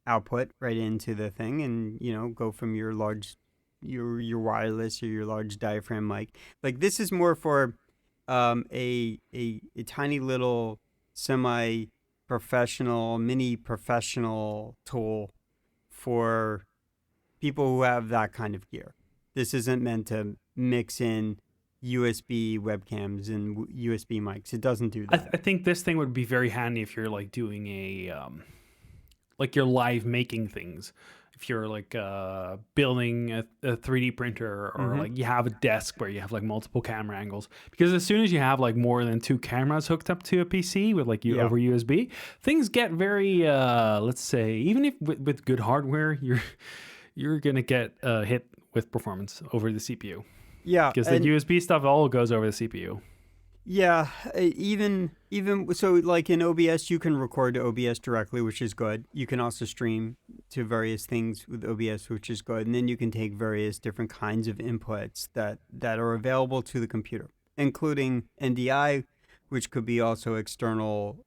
output right into the thing, and go from your wireless or your large diaphragm mic. Like this is more for a tiny little semi professional, mini professional tool for people who have that kind of gear. This isn't meant to mix in USB webcams and USB mics. It doesn't do that. I think this thing would be very handy if you're like doing like you're live making things. If you're like building a 3D printer, or like you have a desk where you have like multiple camera angles, because as soon as you have like more than 2 cameras hooked up to a PC with like over USB, things get very let's say, even if with good hardware, you're gonna get hit with performance over the CPU. Yeah, because the USB stuff all goes over the CPU. Yeah, even so, like in OBS, you can record to OBS directly, which is good. You can also stream to various things with OBS, which is good. And then you can take various different kinds of inputs that are available to the computer, including NDI, which could be also external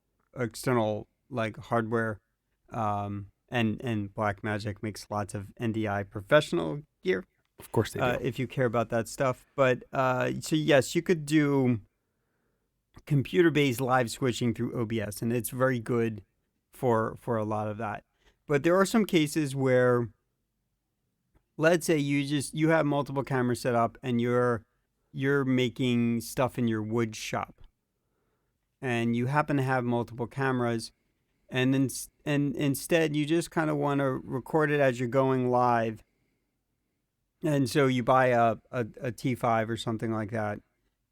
like hardware. And Blackmagic makes lots of NDI professional gear. Of course they do. If you care about that stuff. But so yes, you could do computer-based live switching through OBS, and it's very good for a lot of that. But there are some cases where, let's say you have multiple cameras set up and you're making stuff in your wood shop, and you happen to have multiple cameras, and instead you just kind of want to record it as you're going live. And so you buy a T5 or something like that,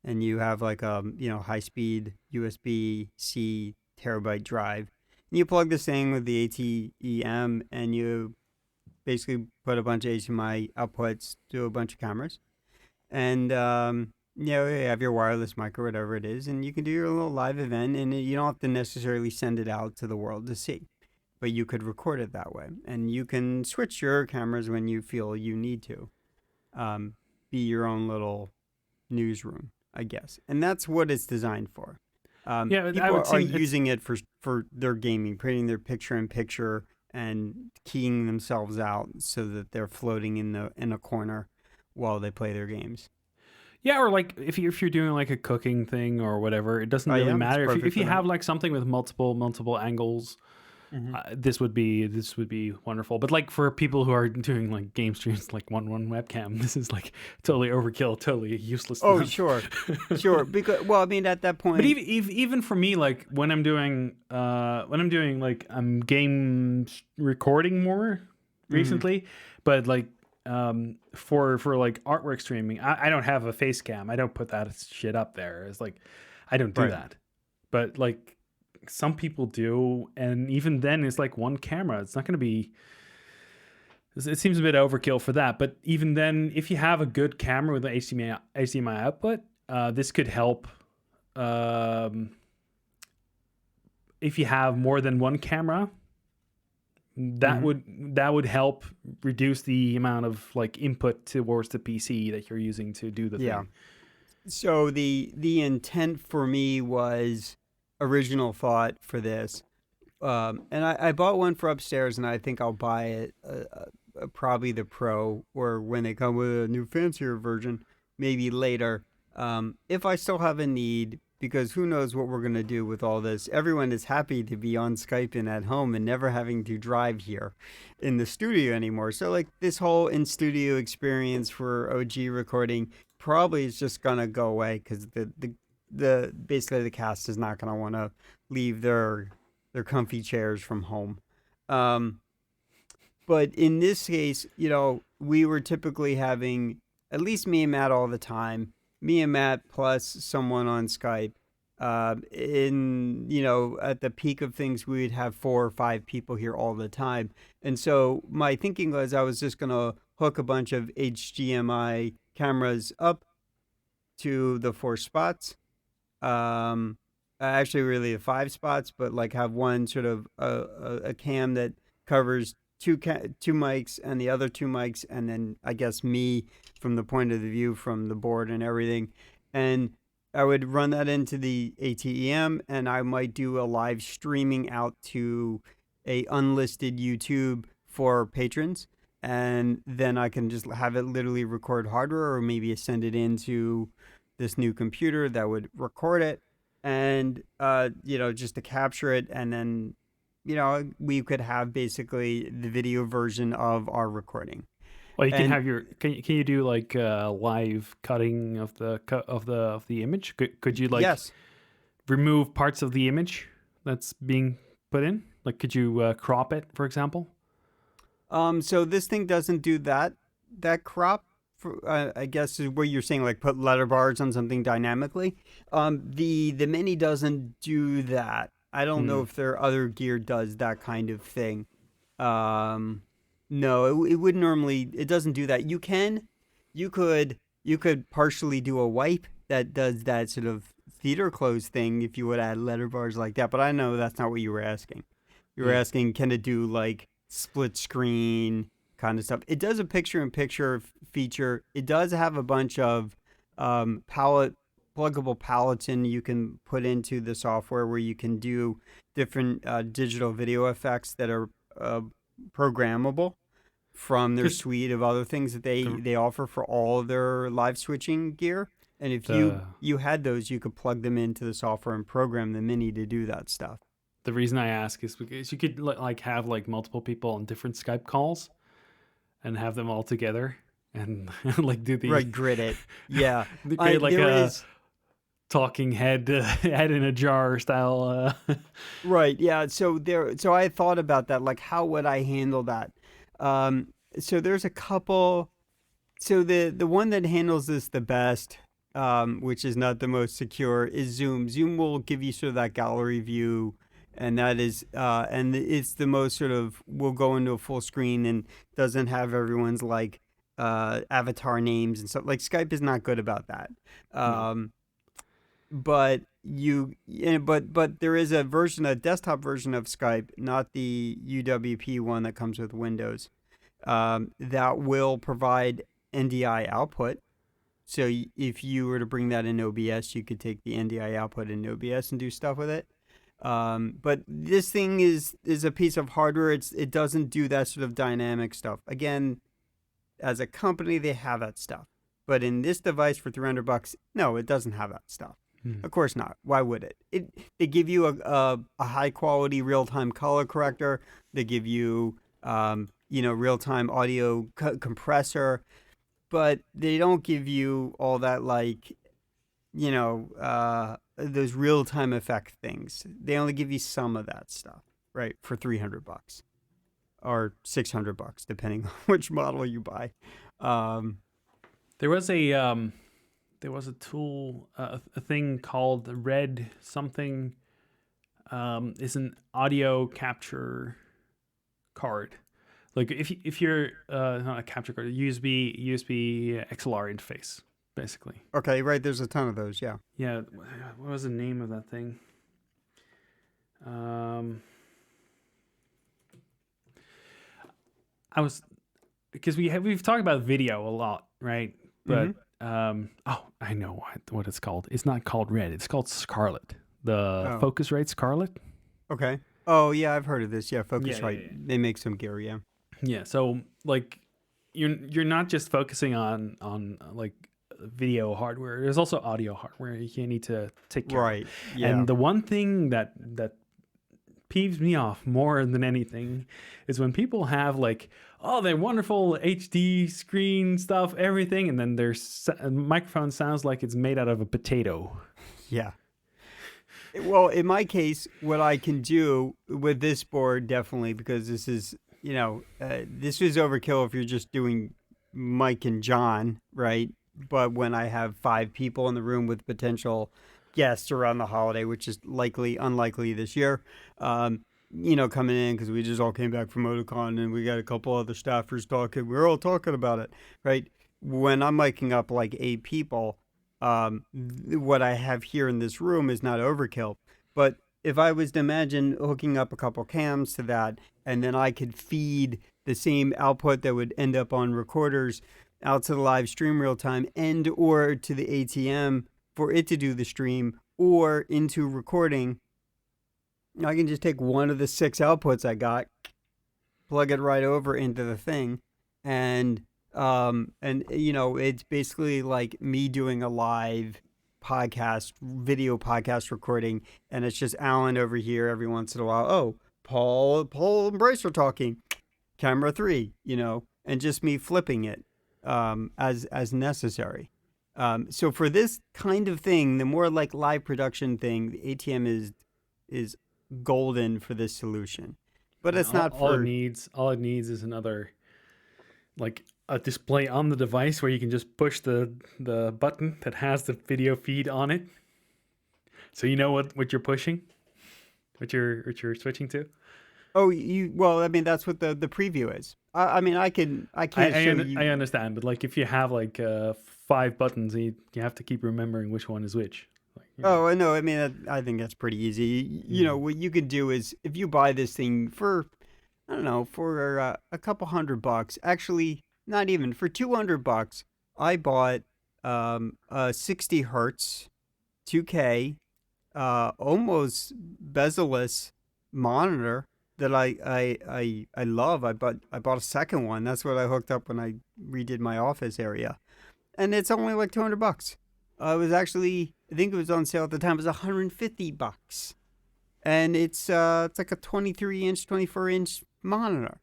and you have like a high-speed USB-C terabyte drive. And you plug this thing with the ATEM, and you basically put a bunch of HDMI outputs to a bunch of cameras. And you have your wireless mic or whatever it is, and you can do your little live event, and you don't have to necessarily send it out to the world to see. But you could record it that way. And you can switch your cameras when you feel you need to. Be your own little newsroom, I guess. And that's what it's designed for. People are using it for their gaming, putting their picture-in-picture and keying themselves out so that they're floating in a corner while they play their games. Yeah, or like if you're doing like a cooking thing or whatever, it doesn't really matter. If you have like something with multiple angles, this would be wonderful. But like for people who are doing like game streams, like one webcam, this is like totally overkill, totally useless. Oh, sure. Because at that point. But even for me, like when I'm doing like I'm game recording more recently, but like for like artwork streaming, I don't have a face cam. I don't put that shit up there. It's like I don't do that. But like some people do, and even then it's like one camera. It's not going to be, it seems a bit overkill for that. But even then, if you have a good camera with an HDMI output, this could help. If you have more than one camera, that would help reduce the amount of like input towards the PC that you're using to do the thing. So the intent for me was original thought for this, and I bought one for upstairs, and I think I'll buy it probably the Pro, or when they come with a new fancier version, maybe later, if I still have a need, because who knows what we're going to do with all this. Everyone is happy to be on Skype and at home and never having to drive here in the studio anymore. So like this whole in-studio experience for OG recording probably is just going to go away, because the basically the cast is not going to want to leave their comfy chairs from home. But in this case, we were typically having, at least me and Matt all the time, me and Matt plus someone on Skype. At the peak of things, we would have 4 or 5 people here all the time. And so my thinking was I was just going to hook a bunch of HDMI cameras up to the 4 spots. Actually really the 5 spots, but like have one sort of a cam that covers two mics and the other 2 mics, and then I guess me from the point of the view from the board and everything. And I would run that into the ATEM, and I might do a live streaming out to a unlisted YouTube for patrons, and then I can just have it literally record hardware, or maybe send it into this new computer that would record it, and just to capture it, and then we could have basically the video version of our recording. Well, you can And have your. Can you do like live cutting of the image? Could you like yes, remove parts of the image that's being put in? Like, could you crop it, for example? so this thing doesn't do that crop. I guess is what you're saying, like put letter bars on something dynamically. The Mini doesn't do that. I don't know if their other gear does that kind of thing. No, it would normally. It doesn't do that. You could partially do a wipe that does that sort of theater clothes thing if you would add letter bars like that. But I know that's not what you were asking. You were asking, can it do like split screen kind of stuff? It does a picture-in-picture feature. It does have a bunch of pluggable palettes in you can put into the software where you can do different digital video effects that are programmable from their suite of other things that they offer for all of their live switching gear. And if you had those, you could plug them into the software and program the Mini to do that stuff. The reason I ask is because you could like have like multiple people on different Skype calls and have them all together and like do the grid it. Yeah, create like a talking head in a jar style. Right. Yeah. So I thought about that. Like, how would I handle that? So there's a couple. So the one that handles this the best, which is not the most secure, is Zoom. Zoom will give you sort of that gallery view, and that is, and it's the most sort of, will go into a full screen and doesn't have everyone's like avatar names and stuff. Like Skype is not good about that. But there is a desktop version of Skype, not the UWP one that comes with Windows, that will provide NDI output. So if you were to bring that in OBS, you could take the NDI output in OBS and do stuff with it. But this thing is a piece of hardware. It doesn't do that sort of dynamic stuff. Again, as a company, they have that stuff. But in this device for $300, no, it doesn't have that stuff. Of course not. Why would it? They give you a high quality real time color corrector. They give you real time audio compressor, but they don't give you all that like those real time effect things. They only give you some of that stuff, right? For $300 or $600, depending on which model you buy. There was a tool, a thing called Red something. Is an audio capture card. Like if you're not a capture card, a USB XLR interface, basically. Okay, right. There's a ton of those. Yeah. Yeah. What was the name of that thing? Because we've talked about video a lot, right? But I know what it's called. It's not called Red. It's called Scarlet. The Focusrite Scarlet. Okay. Oh yeah, I've heard of this. Yeah, Focusrite. Yeah. They make some gear. Yeah. Yeah. So like, you're not just focusing on like video hardware. There's also audio hardware you need to take care of. Right. Yeah. And the one thing that peeves me off more than anything is when people have like, oh, they're wonderful HD screen stuff, everything, and then their microphone sounds like it's made out of a potato. Yeah. Well, in my case, what I can do with this board, definitely, because this is, this is overkill if you're just doing Mike and John, right? But when I have 5 people in the room with potential guests around the holiday, which is unlikely this year, coming in because we just all came back from Otakon and we got a couple other staffers talking. We're all talking about it, right? When I'm miking up like 8 people, what I have here in this room is not overkill. But if I was to imagine hooking up a couple cams to that, and then I could feed the same output that would end up on recorders out to the live stream real time and or to the ATM for it to do the stream or into recording, I can just take one of the 6 outputs I got, plug it right over into the thing, and it's basically like me doing a live video podcast recording, and it's just Alan over here every once in a while. Oh, Paul and Bryce are talking. Camera 3, and just me flipping it as necessary. So for this kind of thing, the more like live production thing, the ATM is golden for this solution. But Yeah, it's not all it for needs is another, like, a display on the device where you can just push the button that has the video feed on it, so you know what you're pushing, what you're switching to. Oh, well, I mean that's what the preview is. I mean I can't show you. I understand, but like if you have like 5 buttons, you have to keep remembering which one is which. Like, Oh, I know. I mean, I think that's pretty easy. What you could do is if you buy this thing for, I don't know, for a couple $100, actually, not even for $200, I bought a 60 hertz, 2K, almost bezel-less monitor that I love. I bought a second one. That's what I hooked up when I redid my office area, and it's only like $200. It was actually, I think it was on sale at the time. It was $150, and it's like a 23-inch, 24-inch monitor.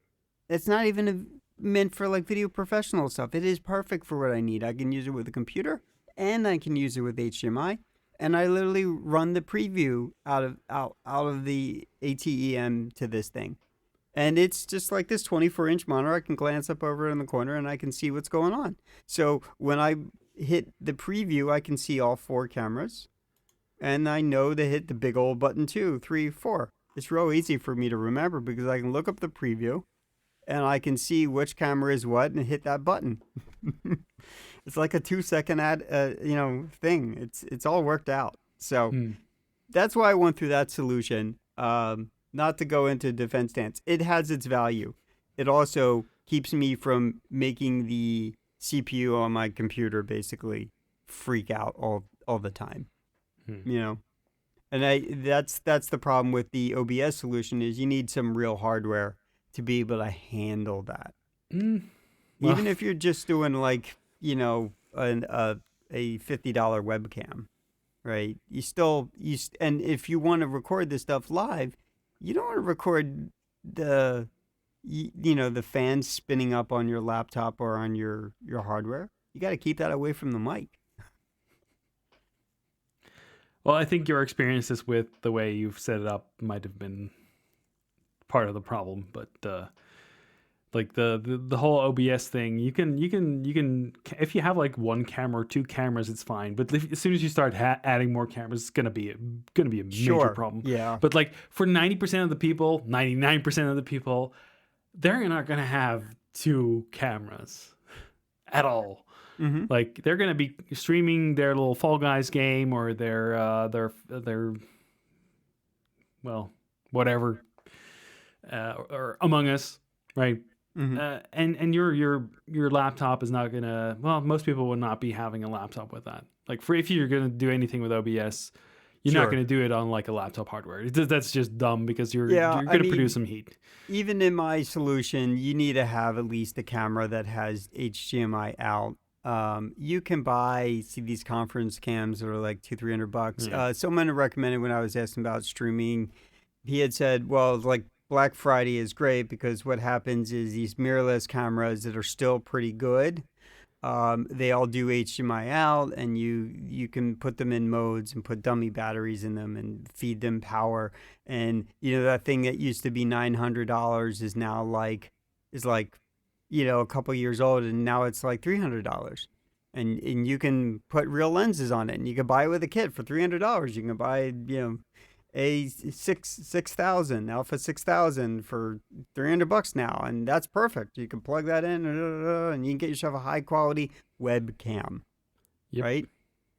It's not even meant for like video professional stuff. It is perfect for what I need. I can use it with a computer, and I can use it with HDMI. And I literally run the preview out of the ATEM to this thing. And it's just like this 24-inch monitor. I can glance up over in the corner and I can see what's going on. So when I hit the preview, I can see all 4 cameras. And I know to hit the big old button 2, 3, 4. It's real easy for me to remember because I can look up the preview and I can see which camera is what and hit that button. It's like a 2-second thing. It's all worked out. So that's why I went through that solution. Not to go into defense stance, it has its value. It also keeps me from making the CPU on my computer basically freak out all the time. And that's the problem with the OBS solution is you need some real hardware to be able to handle that. Well, Even if you're just doing like a $50 webcam, right? And if you want to record this stuff live, you don't want to record the fans spinning up on your laptop or on your hardware. You got to keep that away from the mic. Well, I think your experiences with the way you've set it up might have been part of the problem, but like the whole OBS thing, you can if you have like 1 camera or 2 cameras, it's fine. But as soon as you start adding more cameras, it's gonna be a major problem. Yeah. But like for 90% of the people, 99% of the people, they're not gonna have 2 cameras at all. Mm-hmm. Like they're gonna be streaming their little Fall Guys game or their well, whatever, or Among Us, right? Mm-hmm. And your laptop is not gonna. Well, most people would not be having a laptop with that. Like if you're gonna do anything with OBS, you're not gonna do it on like a laptop hardware. That's just dumb because you're gonna produce some heat. Even in my solution, you need to have at least a camera that has HDMI out. You can buy these conference cams that are like $200-300. Yeah. Someone recommended when I was asking about streaming, he had said, well, like Black Friday is great because what happens is these mirrorless cameras that are still pretty good, they all do HDMI out, and you can put them in modes and put dummy batteries in them and feed them power. And that thing that used to be $900 is now like a couple years old, and now it's like $300. And you can put real lenses on it, and you can buy it with a kit for $300. You can buy a 6000 Alpha 6000 for $300 now, and that's perfect. You can plug that in, and you can get yourself a high quality webcam, right?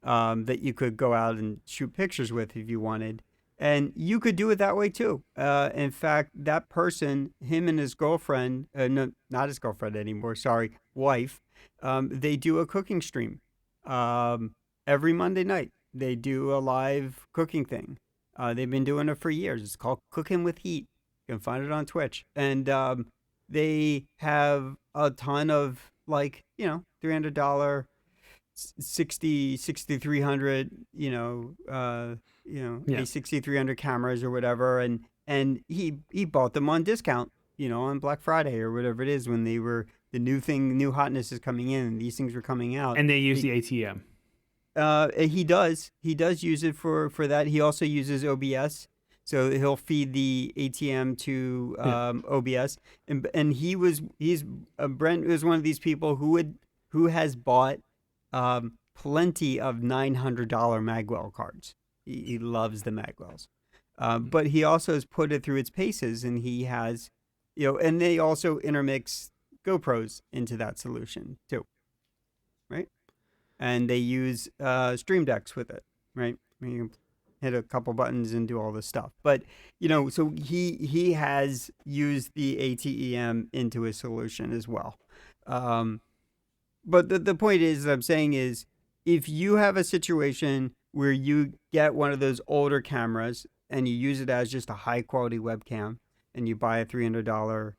That you could go out and shoot pictures with if you wanted, and you could do it that way too. In fact, that person, him and his girlfriend, no, not his girlfriend anymore, sorry, wife, they do a cooking stream every Monday night. They do a live cooking thing. They've been doing it for years. It's called Cooking with Heat. You can find it on Twitch. And they have a ton of $300, 6,300, a 6,300 cameras or whatever. And he bought them on discount, on Black Friday or whatever it is when the new hotness is coming in and these things were coming out. And they use the ATM. He does use it for that. He also uses OBS. So he'll feed the ATM to OBS, and Brent is one of these people who has bought plenty of $900 Magwell cards. He loves the Magwells, but he also has put it through its paces, and he has, and they also intermix GoPros into that solution too, right? And they use Stream Decks with it, right? You can hit a couple buttons and do all this stuff. But, so he has used the ATEM into his solution as well. But the point is, I'm saying is, if you have a situation where you get one of those older cameras and you use it as just a high quality webcam, and you buy a $300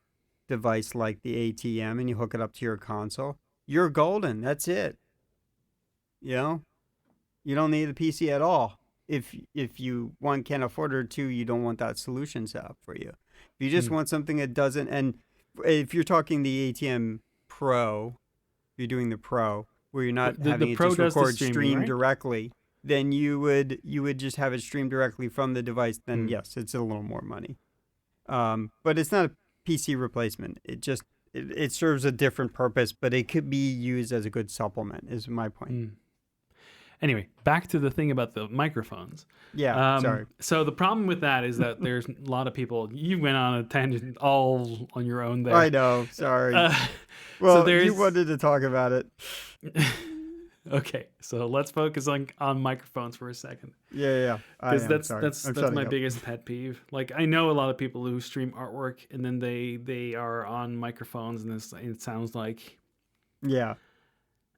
device like the ATEM and you hook it up to your console, you're golden. That's it. You don't need the PC at all. If you, one, can't afford it, or two, you don't want that solution set up for you. If you just want something that doesn't, and if you're talking the ATEM Pro, if you're doing the Pro, where you're not having it just record stream directly, then you would just have it stream directly from the device. Then yes, it's a little more money. But it's not a PC replacement. It serves a different purpose, but it could be used as a good supplement, is my point. Anyway, back to the thing about the microphones. Yeah, sorry. So the problem with that is that there's a lot of people. You went on a tangent all on your own there. I know. Sorry. Well, you wanted to talk about it. Okay, so let's focus on microphones for a second. Yeah. Because that's my biggest pet peeve. Like, I know a lot of people who stream artwork and then they are on microphones and it sounds like, I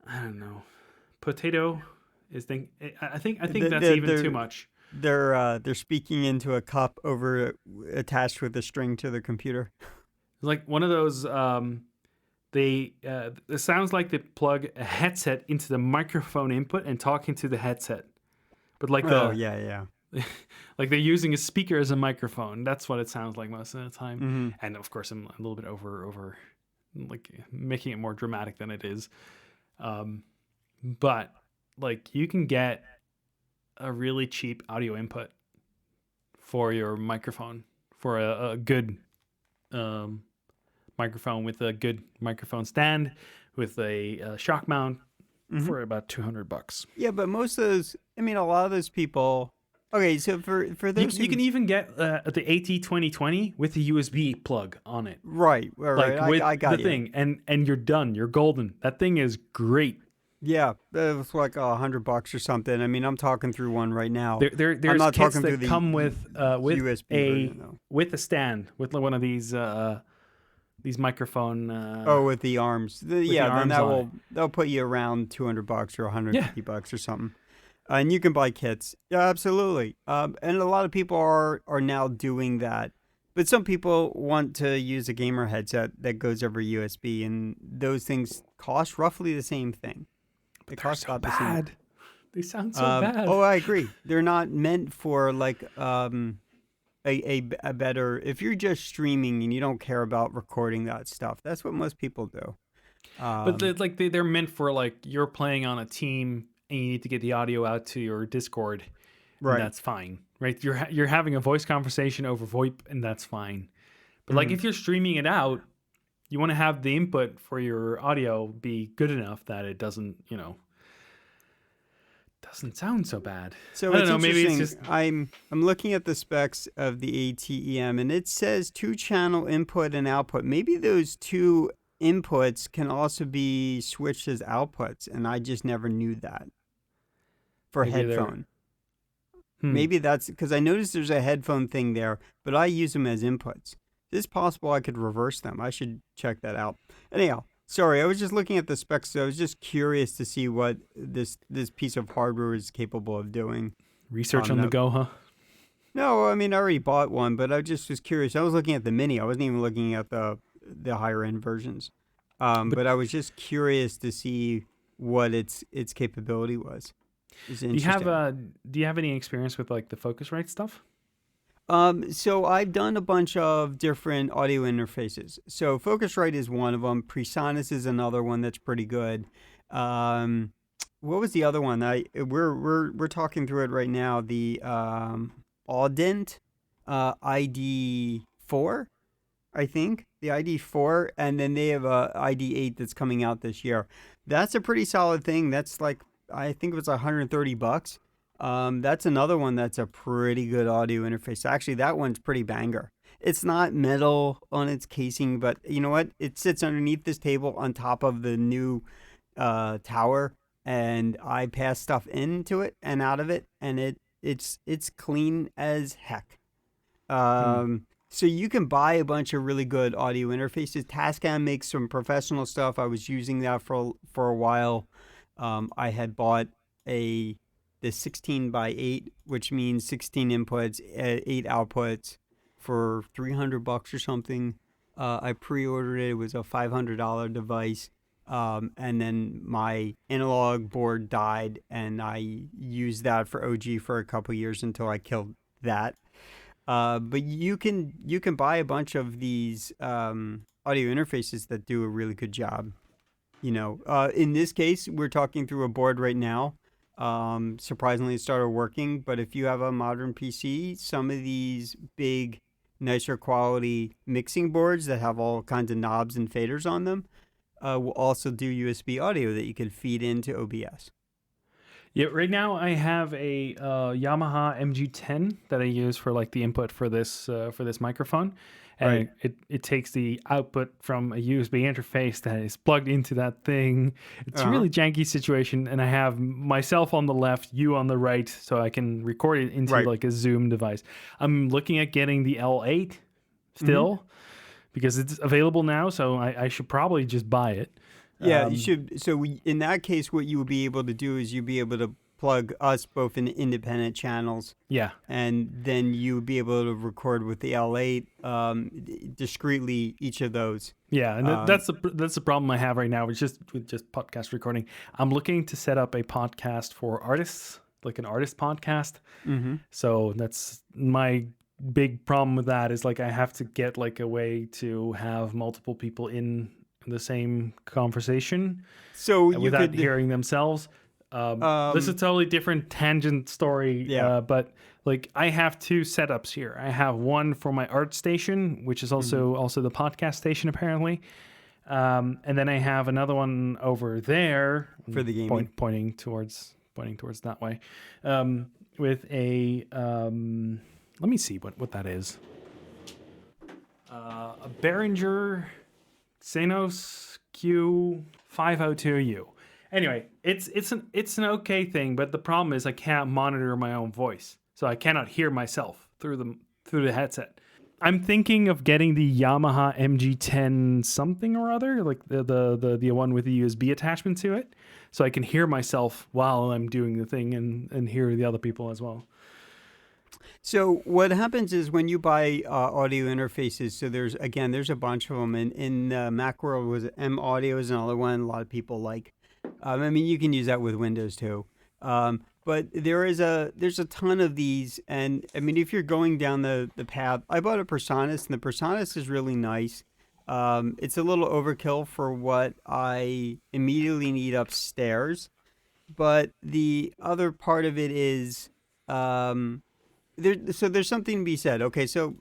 don't know, potato. I think that's even too much. They're speaking into a cup attached with a string to the computer. It's like one of those. It sounds like they plug a headset into the microphone input and talking to the headset, but like like they're using a speaker as a microphone. That's what it sounds like most of the time. Mm-hmm. And of course, I'm a little bit over like making it more dramatic than it is. But like, you can get a really cheap audio input for your microphone, for a good microphone with a good microphone stand with a shock mount for about $200. Yeah, but most of those, a lot of those people. Okay, so for those, you can even get the AT2020 with a USB plug on it. Right. Like with I got the thing, and you're done. You're golden. That thing is great. Yeah, it was like $100 or something. I'm talking through one right now. There's I'm not kits talking that come with USB version, with a stand, with one of these microphone. With the arms. They'll put you around $200 or $150 or something. And you can buy kits. Yeah, absolutely. And a lot of people are now doing that. But some people want to use a gamer headset that goes over USB, and those things cost roughly the same thing. They cost about the same. They sound so bad. Oh, I agree. They're not meant for like a better. If you're just streaming and you don't care about recording that stuff, that's what most people do. But they're meant for, like, you're playing on a team and you need to get the audio out to your Discord, right? And that's fine, right? You're having a voice conversation over VoIP, and that's fine. But like, if you're streaming it out, you want to have the input for your audio be good enough that it doesn't sound so bad. So I don't know, maybe it's just I'm looking at the specs of the ATEM, and it says 2-channel input and output. Maybe those 2 inputs can also be switched as outputs, and I just never knew that for headphone. Maybe that's because I noticed there's a headphone thing there, but I use them as inputs. It's possible I could reverse them. I should check that out. Anyhow, sorry, I was just looking at the specs. So I was just curious to see what this piece of hardware is capable of doing. Research on the go, huh? No, I mean I already bought one, but I just was curious. I was looking at the mini. I wasn't even looking at the higher end versions. But But I was just curious to see what its capability was. It's interesting. do you have any experience with like the Focusrite stuff? So I've done a bunch of different audio interfaces. So Focusrite is one of them. Presonus is another one that's pretty good. Um, what was the other one? We're talking through it right now. The Audent ID4, I think the ID4, and then they have a ID8 that's coming out this year. That's a pretty solid thing. That's like I think it was $130. That's another one that's a pretty good audio interface. Actually, that one's pretty banger. It's not metal on its casing, but you know what? It sits underneath this table on top of the new tower, and I pass stuff into it and out of it, and it's clean as heck. Hmm. So you can buy a bunch of really good audio interfaces. Tascam makes some professional stuff. I was using that for a while. I had bought a the 16 by 8, which means 16 inputs, 8 outputs for $300 or something. I pre-ordered it. It was a $500 device. And then my analog board died, and I used that for OG for a couple years until I killed that. But you can buy a bunch of these audio interfaces that do a really good job. In this case, we're talking through a board right now. Surprisingly, it started working. But if you have a modern PC, some of these big, nicer quality mixing boards that have all kinds of knobs and faders on them will also do USB audio that you can feed into OBS. Yeah, right now I have a Yamaha MG10 that I use for like the input for this microphone, Right. and it takes the output from a USB interface that is plugged into that thing. It's a Uh huh. really janky situation, and I have myself on the left, you on the right, so I can record it into Right. like a Zoom device. I'm looking at getting the L8 Mm-hmm. still because it's available now, so I should probably just buy it. Yeah, you Um, should. So in that case, what you would be able to do is you'd be able to plug us both in independent channels, yeah, and then you would be able to record with the L8 discreetly each of those. yeah, and Um, that's the problem I have right now. It's just with just podcast recording. I'm looking to set up a podcast for artists, like an artist podcast. mm-hmm. So that's my big problem with that is like I have to get like a way to have multiple people in the same conversation So you without could, hearing themselves. This is a um, totally different tangent story, yeah. but like I have two setups here. I have one for my art station, which is Mm-hmm. also the podcast station apparently, and then I have another one over there, For the gaming. pointing towards that way, with a let me see what that is. A Behringer Xenos Q502U. Anyway, it's an okay thing, but the problem is I can't monitor my own voice, so I cannot hear myself through the headset. I'm thinking of getting the Yamaha MG10 something or other, like the one with the USB attachment to it, so I can hear myself while I'm doing the thing and hear the other people as well. So what happens is when you buy audio interfaces, so there's a bunch of them in Mac world. Was M Audio is another one a lot of people like. I mean, you can use that with Windows too. But there's a ton of these, and I mean, if you're going down the path, I bought a Personas, and the Personas is really nice. It's a little overkill for what I immediately need upstairs, but the other part of it is um, there's something to be said. Okay, so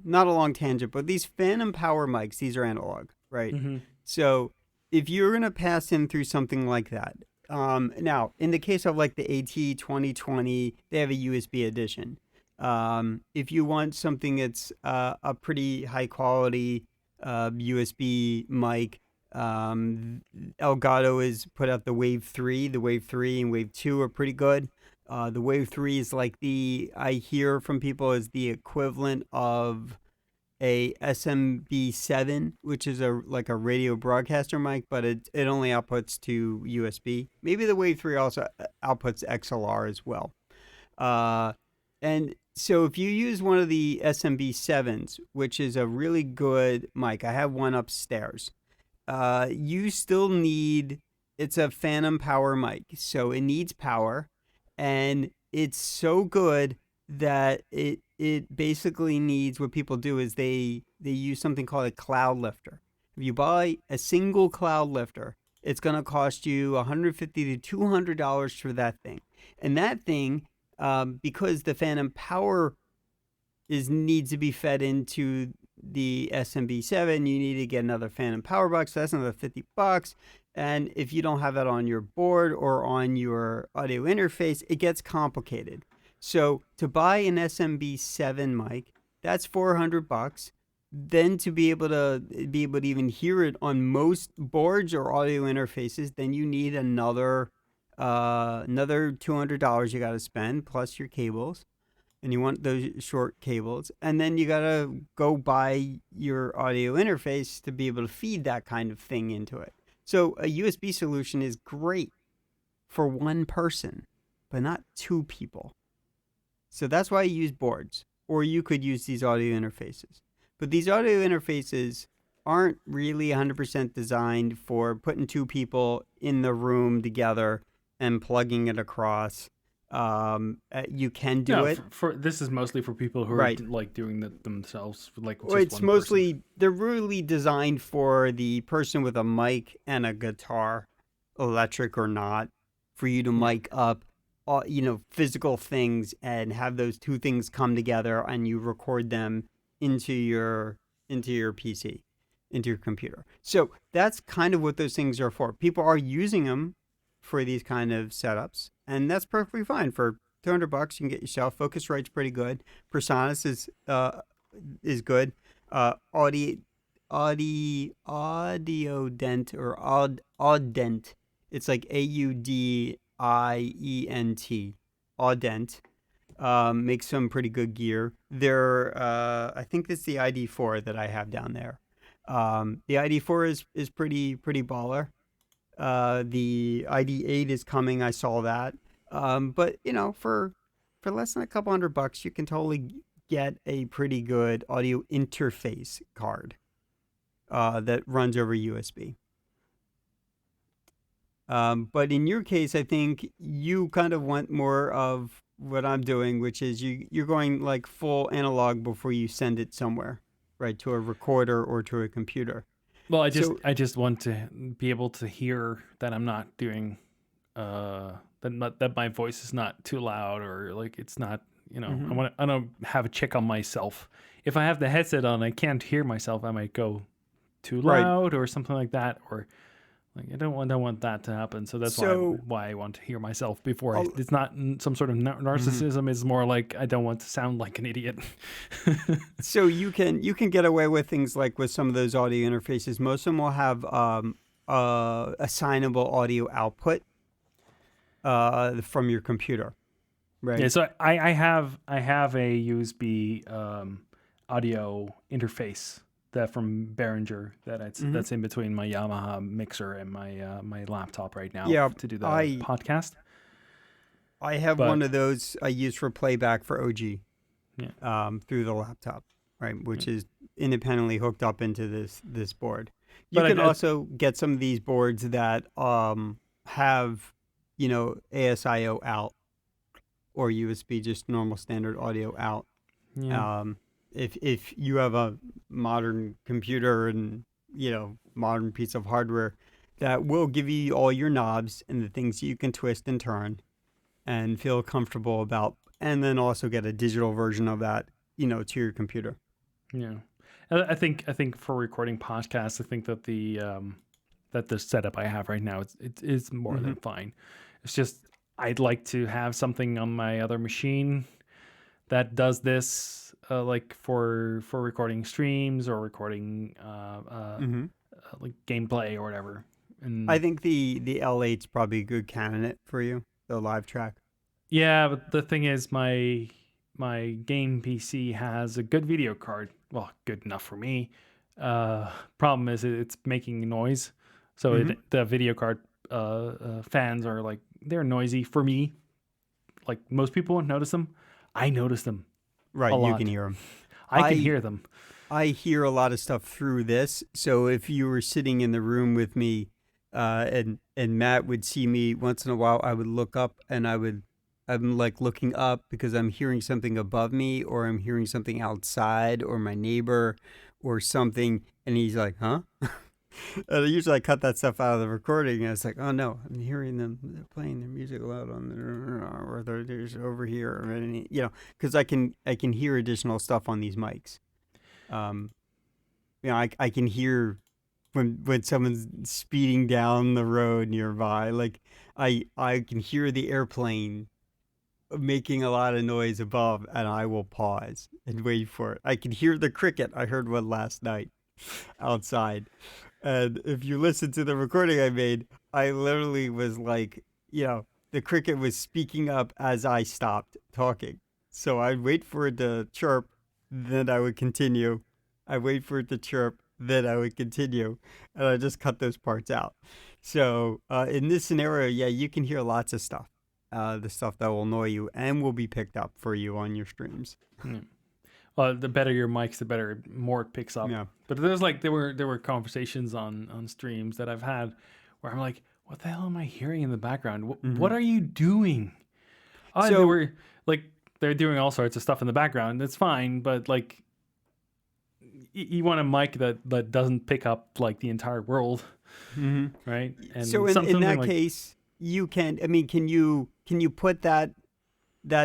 not a long tangent, but these Phantom Power mics, these are analog, right? Mm-hmm. So if you're gonna pass in through something like that, now in the case of like the AT 2020, they have a USB edition. If you want something that's a pretty high quality USB mic, Elgato has put out the Wave 3. The Wave 3 and Wave 2 are pretty good. The Wave 3 is like I hear from people, is the equivalent of a SMB7, which is like a radio broadcaster mic, but it only outputs to USB. Maybe the Wave 3 also outputs XLR as well. Uh, And so if you use one of the SMB7s, which is a really good mic, I have one upstairs. You still need, it's a phantom power mic, so it needs power, and it's so good that it basically needs, what people do is they use something called a cloud lifter. If you buy a single cloud lifter, it's going to cost you $150 to $200 for that thing. And that thing, because the phantom power needs to be fed into the SMB7, you need to get another phantom power box. So that's another $50. And if you don't have that on your board or on your audio interface, it gets complicated. So to buy an SMB7 mic, that's $400. Then to be able to even hear it on most boards or audio interfaces, then you need another $200 you got to spend plus your cables, and you want those short cables, and then you got to go buy your audio interface to be able to feed that kind of thing into it. So a USB solution is great for one person, but not two people. So that's why you use boards, or you could use these audio interfaces. But these audio interfaces aren't really 100% designed for putting two people in the room together and plugging it across. You can do it. For this is mostly for people who are like doing it themselves. Like just it's one mostly person. They're really designed for the person with a mic and a guitar, electric or not, for you to mic up, physical things and have those two things come together, and you record them into your PC, into your computer. So that's kind of what those things are for. People are using them for these kind of setups, and that's perfectly fine. For $200, you can get yourself. Focusrite's pretty good. Presonus is good. Audiodent or Audent. It's like AUDIENT. Audent. Makes some pretty good gear. I think it's the ID4 that I have down there. The ID4 is pretty baller. The ID8 is coming. I saw that. But for less than a couple $100, you can totally get a pretty good audio interface card that runs over USB. But in your case, I think you kind of want more of what I'm doing, which is you're going like full analog before you send it somewhere, right, to a recorder or to a computer. Well, I just want to be able to hear that I'm not doing that my voice is not too loud, or like it's not, I don't have a check on myself. If I have the headset on, I can't hear myself. I might go too loud or something like that, or like I don't want that to happen. So that's why I want to hear myself before. It's not some sort of narcissism. It's more like I don't want to sound like an idiot. So you can get away with things like with some of those audio interfaces. Most of them will have assignable audio output from your computer, right? Yeah. So I have a USB audio interface that from Behringer that's in between my Yamaha mixer and my laptop right now to do the podcast. I have one of those I use for playback for OG through the laptop, right, which is independently hooked up into this board. You can also get some of these boards that have ASIO out or USB, just normal standard audio out. Yeah. If you have a modern computer and modern piece of hardware, that will give you all your knobs and the things you can twist and turn and feel comfortable about, and then also get a digital version of that to your computer. Yeah, I think for recording podcasts, I think that the setup I have right now it's more than fine. It's just I'd like to have something on my other machine that does this. Like for recording streams or recording like gameplay or whatever. And I think the L8's probably a good candidate for you, the live track. Yeah, but the thing is, my game PC has a good video card. Well, good enough for me. Problem is it's making noise, so the video card fans are like they're noisy for me. Like most people won't notice them. I notice them Right, a you lot. can hear them. I can hear them. I hear a lot of stuff through this. So if you were sitting in the room with me, and Matt would see me once in a while, I would look up and I'm like looking up because I'm hearing something above me, or I'm hearing something outside, or my neighbor or something, and he's like, huh? And usually I cut that stuff out of the recording, and it's like, oh no, I'm hearing them. They're playing their music loud on or there's over here, or any, because I can hear additional stuff on these mics. I can hear when someone's speeding down the road nearby. Like I can hear the airplane making a lot of noise above, and I will pause and wait for it. I can hear the cricket. I heard one last night outside. And if you listen to the recording I made, I literally was like, the cricket was speaking up as I stopped talking. So I'd wait for it to chirp, then I would continue. I wait for it to chirp, then I would continue. And I just cut those parts out. So in this scenario, yeah, you can hear lots of stuff. The stuff that will annoy you and will be picked up for you on your streams. Yeah. Well, the better your mics, the more it picks up. Yeah. But there's like there were conversations on streams that I've had where I'm like, what the hell am I hearing in the background? What are you doing? Oh, So- they were like they're doing all sorts of stuff in the background. It's fine, but like you want a mic that doesn't pick up like the entire world, right? And So in something that like, case, you can. I mean, can you put that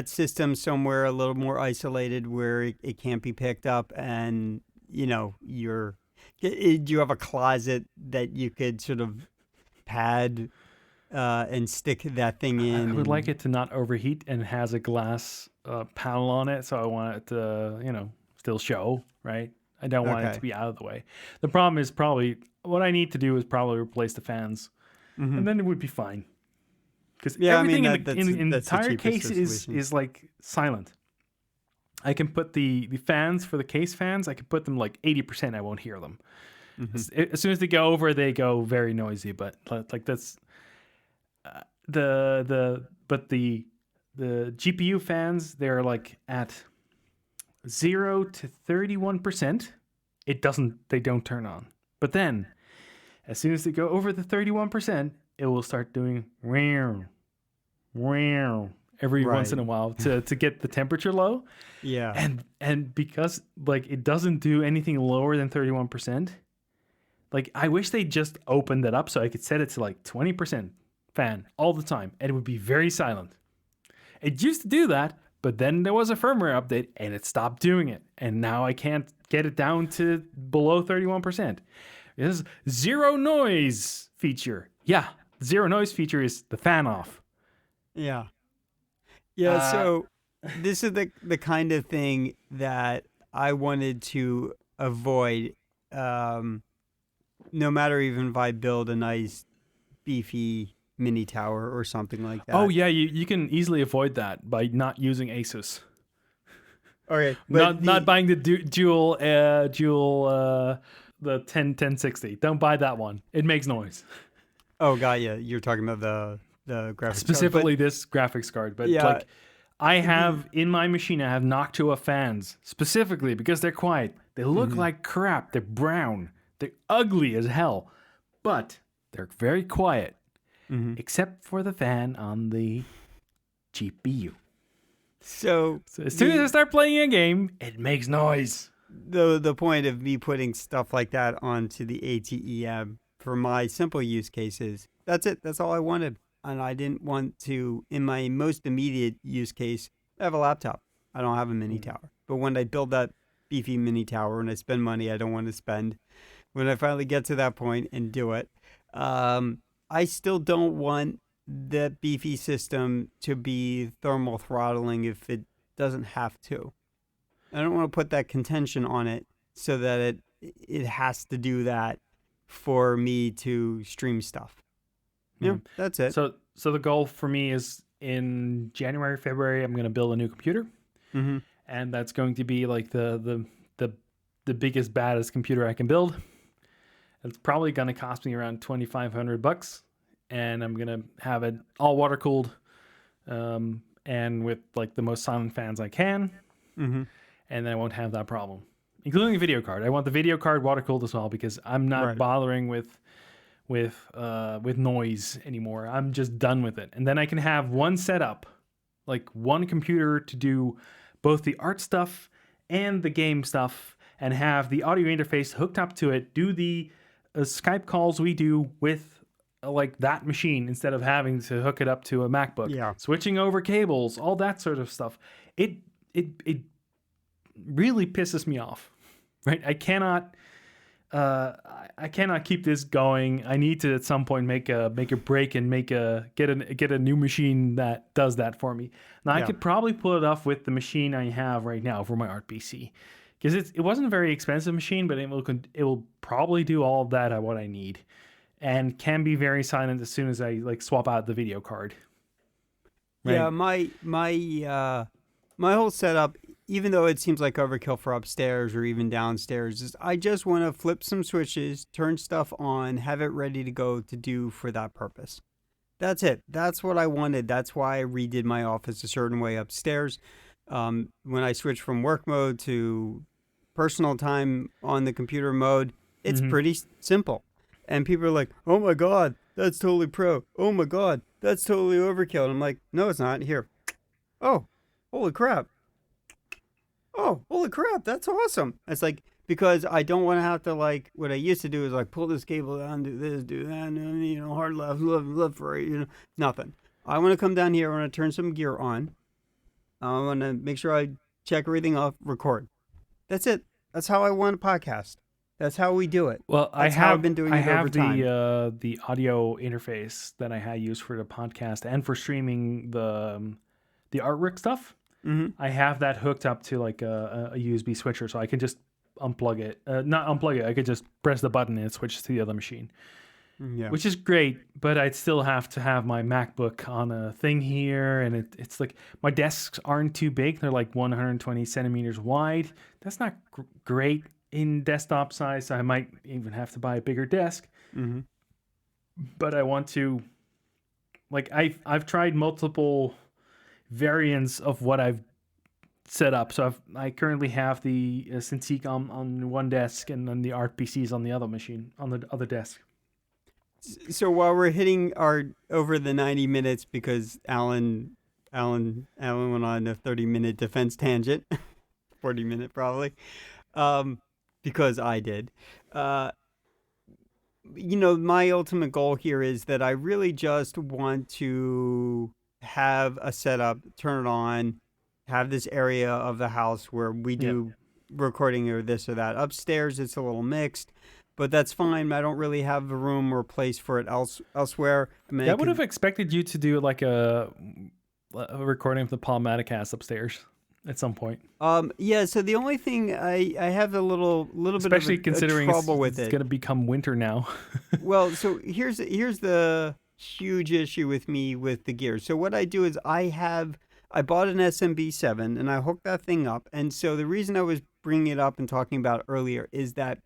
system somewhere a little more isolated where it can't be picked up, and do you have a closet that you could sort of pad and stick that thing in? I would like it to not overheat and has a glass panel on it, so I want it to still show, right? I don't want it to be out of the way. The problem is probably what I need to do is probably replace the fans, and then it would be fine. Because everything in the entire case is like silent. I can put the fans for the case fans. I can put them like 80%. I won't hear them. As soon as they go over, they go very noisy. But like that's the GPU fans. They're like at 0 to 31%. They don't turn on. But then, as soon as they go over the 31%, it will start doing every once in a while to get the temperature low. Yeah. And because like it doesn't do anything lower than 31%, like I wish they just opened it up so I could set it to like 20% fan all the time and it would be very silent. It used to do that, but then there was a firmware update and it stopped doing it. And now I can't get it down to below 31%. This zero noise feature. Yeah. Zero noise feature is the fan off. Yeah. So this is the kind of thing that I wanted to avoid, no matter even if I build a nice beefy mini tower or something like that. Oh yeah, you can easily avoid that by not using Asus. Okay, not buying the dual the 1060. Don't buy that one. It makes noise. Oh god, yeah, you're talking about the graphics specifically card, this graphics card, but yeah, like I have in my machine, I have Noctua fans specifically because they're quiet. They look like crap. They're brown. They're ugly as hell, but they're very quiet, except for the fan on the GPU. So as soon as I start playing a game, it makes noise. The point of me putting stuff like that onto the ATEM for my simple use cases, that's it. That's all I wanted. And I didn't want to, in my most immediate use case, I have a laptop. I don't have a mini tower. But when I build that beefy mini tower and I spend money I don't want to spend, when I finally get to that point and do it, I still don't want that beefy system to be thermal throttling if it doesn't have to. I don't want to put that contention on it so that it has to do that for me to stream stuff. Yeah, that's it. So the goal for me is in January, February, I'm going to build a new computer, and that's going to be like the biggest, baddest computer I can build. It's probably going to cost me around $2,500, and I'm going to have it all water cooled, and and with like the most silent fans I can, Mm-hmm. and then I won't have that problem, including the video card. I want the video card water cooled as well because I'm not Right. bothering with noise anymore. I'm just done with it, and then I can have one setup, like one computer to do both the art stuff and the game stuff, and have the audio interface hooked up to it. Do the Skype calls we do with like that machine instead of having to hook it up to a MacBook. Yeah. Switching over cables, all that sort of stuff. It really pisses me off, right? I cannot keep this going. I need to at some point make a break and get a new machine that does that for me. Now I could probably pull it off with the machine I have right now for my art PC, because it wasn't a very expensive machine, but it will probably do all of that at what I need, and can be very silent as soon as I like swap out the video card. Right? Yeah, my whole setup, even though it seems like overkill for upstairs or even downstairs, is I just want to flip some switches, turn stuff on, have it ready to go to do for that purpose. That's it. That's what I wanted. That's why I redid my office a certain way upstairs. When I switched from work mode to personal time on the computer mode, it's pretty simple. And people are like, oh my God, that's totally pro. Oh my God, that's totally overkill. And I'm like, no, it's not. Here. Oh, holy crap. Oh, holy crap, that's awesome. It's like, because I don't want to have to, like, what I used to do is like pull this cable down, do this, do that, and, hard left, right, nothing. I want to come down here, I want to turn some gear on. I want to make sure I check everything off, record. That's it. That's how I want a podcast. That's how we do it. Well, That's how I've been doing it over time. the audio interface that I use for the podcast and for streaming the artwork stuff. Mm-hmm. I have that hooked up to like a USB switcher, so I can just unplug it. Not unplug it. I could just press the button and it switches to the other machine, which is great. But I'd still have to have my MacBook on a thing here, and it's like my desks aren't too big. They're like 120 centimeters wide. That's not great in desktop size. So I might even have to buy a bigger desk. Mm-hmm. But I want to, like, I've tried multiple variants of what I've set up. So I currently have the Cintiq on one desk, and then the art PCs on the other machine, on the other desk. So while we're hitting over the 90 minutes, because Alan went on a 30-minute defense tangent, 40-minute probably, because I did. My ultimate goal here is that I really just want to have a setup, turn it on, have this area of the house where we do recording or this or that. Upstairs, it's a little mixed, but that's fine. I don't really have a room or place for it elsewhere. I would have expected you to do like a recording of the Polymaticast upstairs at some point. So the only thing I have a little especially bit of considering trouble with it's going to become winter now. Well, so here's the huge issue with me with the gear. So what I do is I bought an SMB7 and I hooked that thing up. And so the reason I was bringing it up and talking about it earlier is that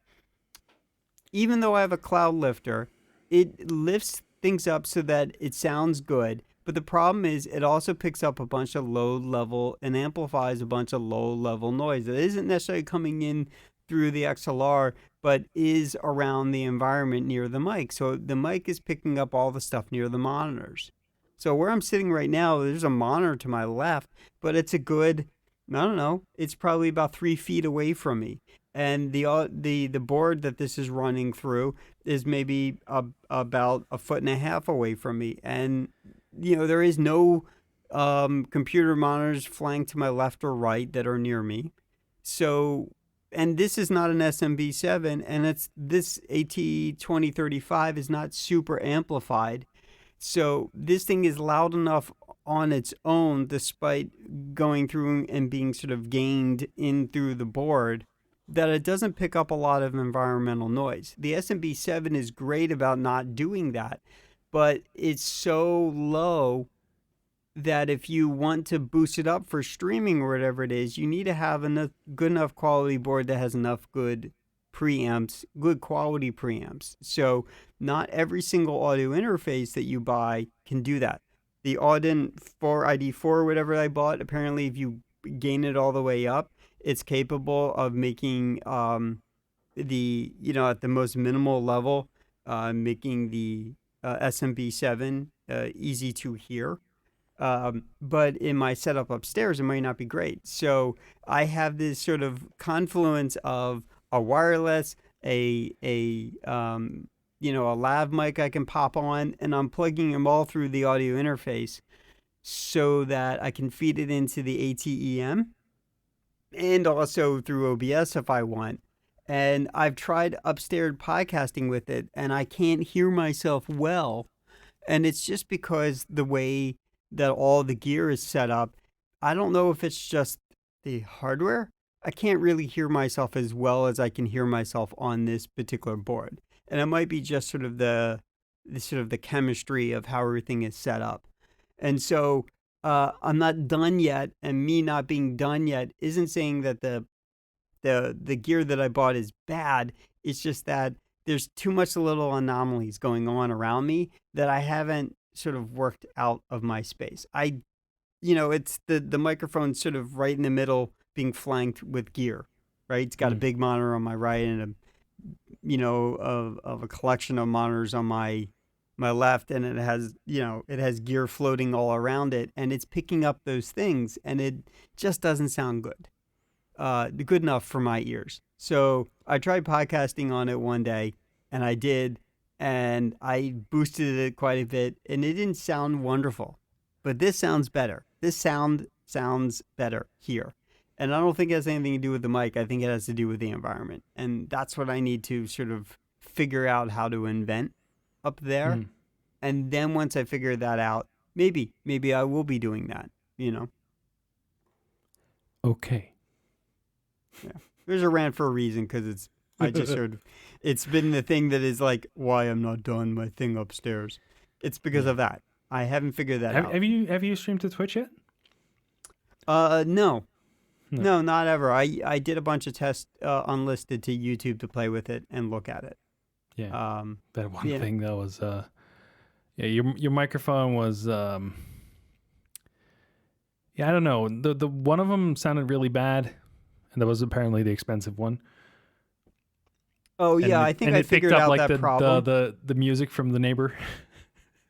even though I have a cloud lifter, it lifts things up so that it sounds good. But the problem is it also picks up a bunch of low level and amplifies a bunch of low level noise that isn't necessarily coming in through the XLR, but is around the environment near the mic. So the mic is picking up all the stuff near the monitors. So where I'm sitting right now, there's a monitor to my left, but it's a good, I don't know, it's probably about 3 feet away from me. And the board that this is running through is maybe about 1.5 feet away from me. And, there is no computer monitors flanked to my left or right that are near me. So, and this is not an SMB7, and this AT2035 is not super amplified. So this thing is loud enough on its own, despite going through and being sort of gained in through the board, that it doesn't pick up a lot of environmental noise. The SMB7 is great about not doing that, but it's so low that if you want to boost it up for streaming or whatever it is, you need to have a good enough quality board that has enough good preamps, good quality preamps. So not every single audio interface that you buy can do that. the Auden 4ID4, whatever I bought. Apparently, if you gain it all the way up, it's capable of making at the most minimal level, making the SMB7 easy to hear. But in my setup upstairs, it might not be great. So I have this sort of confluence of a wireless, a lav mic I can pop on, and I'm plugging them all through the audio interface so that I can feed it into the ATEM and also through OBS if I want. And I've tried upstairs podcasting with it, and I can't hear myself well. And it's just because the way that all the gear is set up, I don't know if it's just the hardware. I can't really hear myself as well as I can hear myself on this particular board. And it might be just sort of the chemistry of how everything is set up. And so I'm not done yet, and me not being done yet isn't saying that the gear that I bought is bad. It's just that there's too much little anomalies going on around me that I haven't sort of worked out of my space. It's the microphone sort of right in the middle being flanked with gear, right? It's got a big monitor on my right and of a collection of monitors on my left, and it has gear floating all around it, and it's picking up those things, and it just doesn't sound good enough for my ears. So I tried podcasting on it one day, and I did, and I boosted it quite a bit, and it didn't sound wonderful. But this sounds better. This sounds better here. And I don't think it has anything to do with the mic. I think it has to do with the environment. And that's what I need to sort of figure out how to invent up there. And then once I figure that out, maybe I will be doing that, Okay. Yeah. There's a rant for a reason, because it's been the thing that is like why I'm not done my thing upstairs. It's because of that. I haven't figured that out. Have you streamed to Twitch yet? No, not ever. I did a bunch of tests unlisted to YouTube to play with it and look at it. Yeah. That one thing that was your microphone was I don't know. The one of them sounded really bad, and that was apparently the expensive one. Oh yeah, I think I figured out that problem. The music from the neighbor.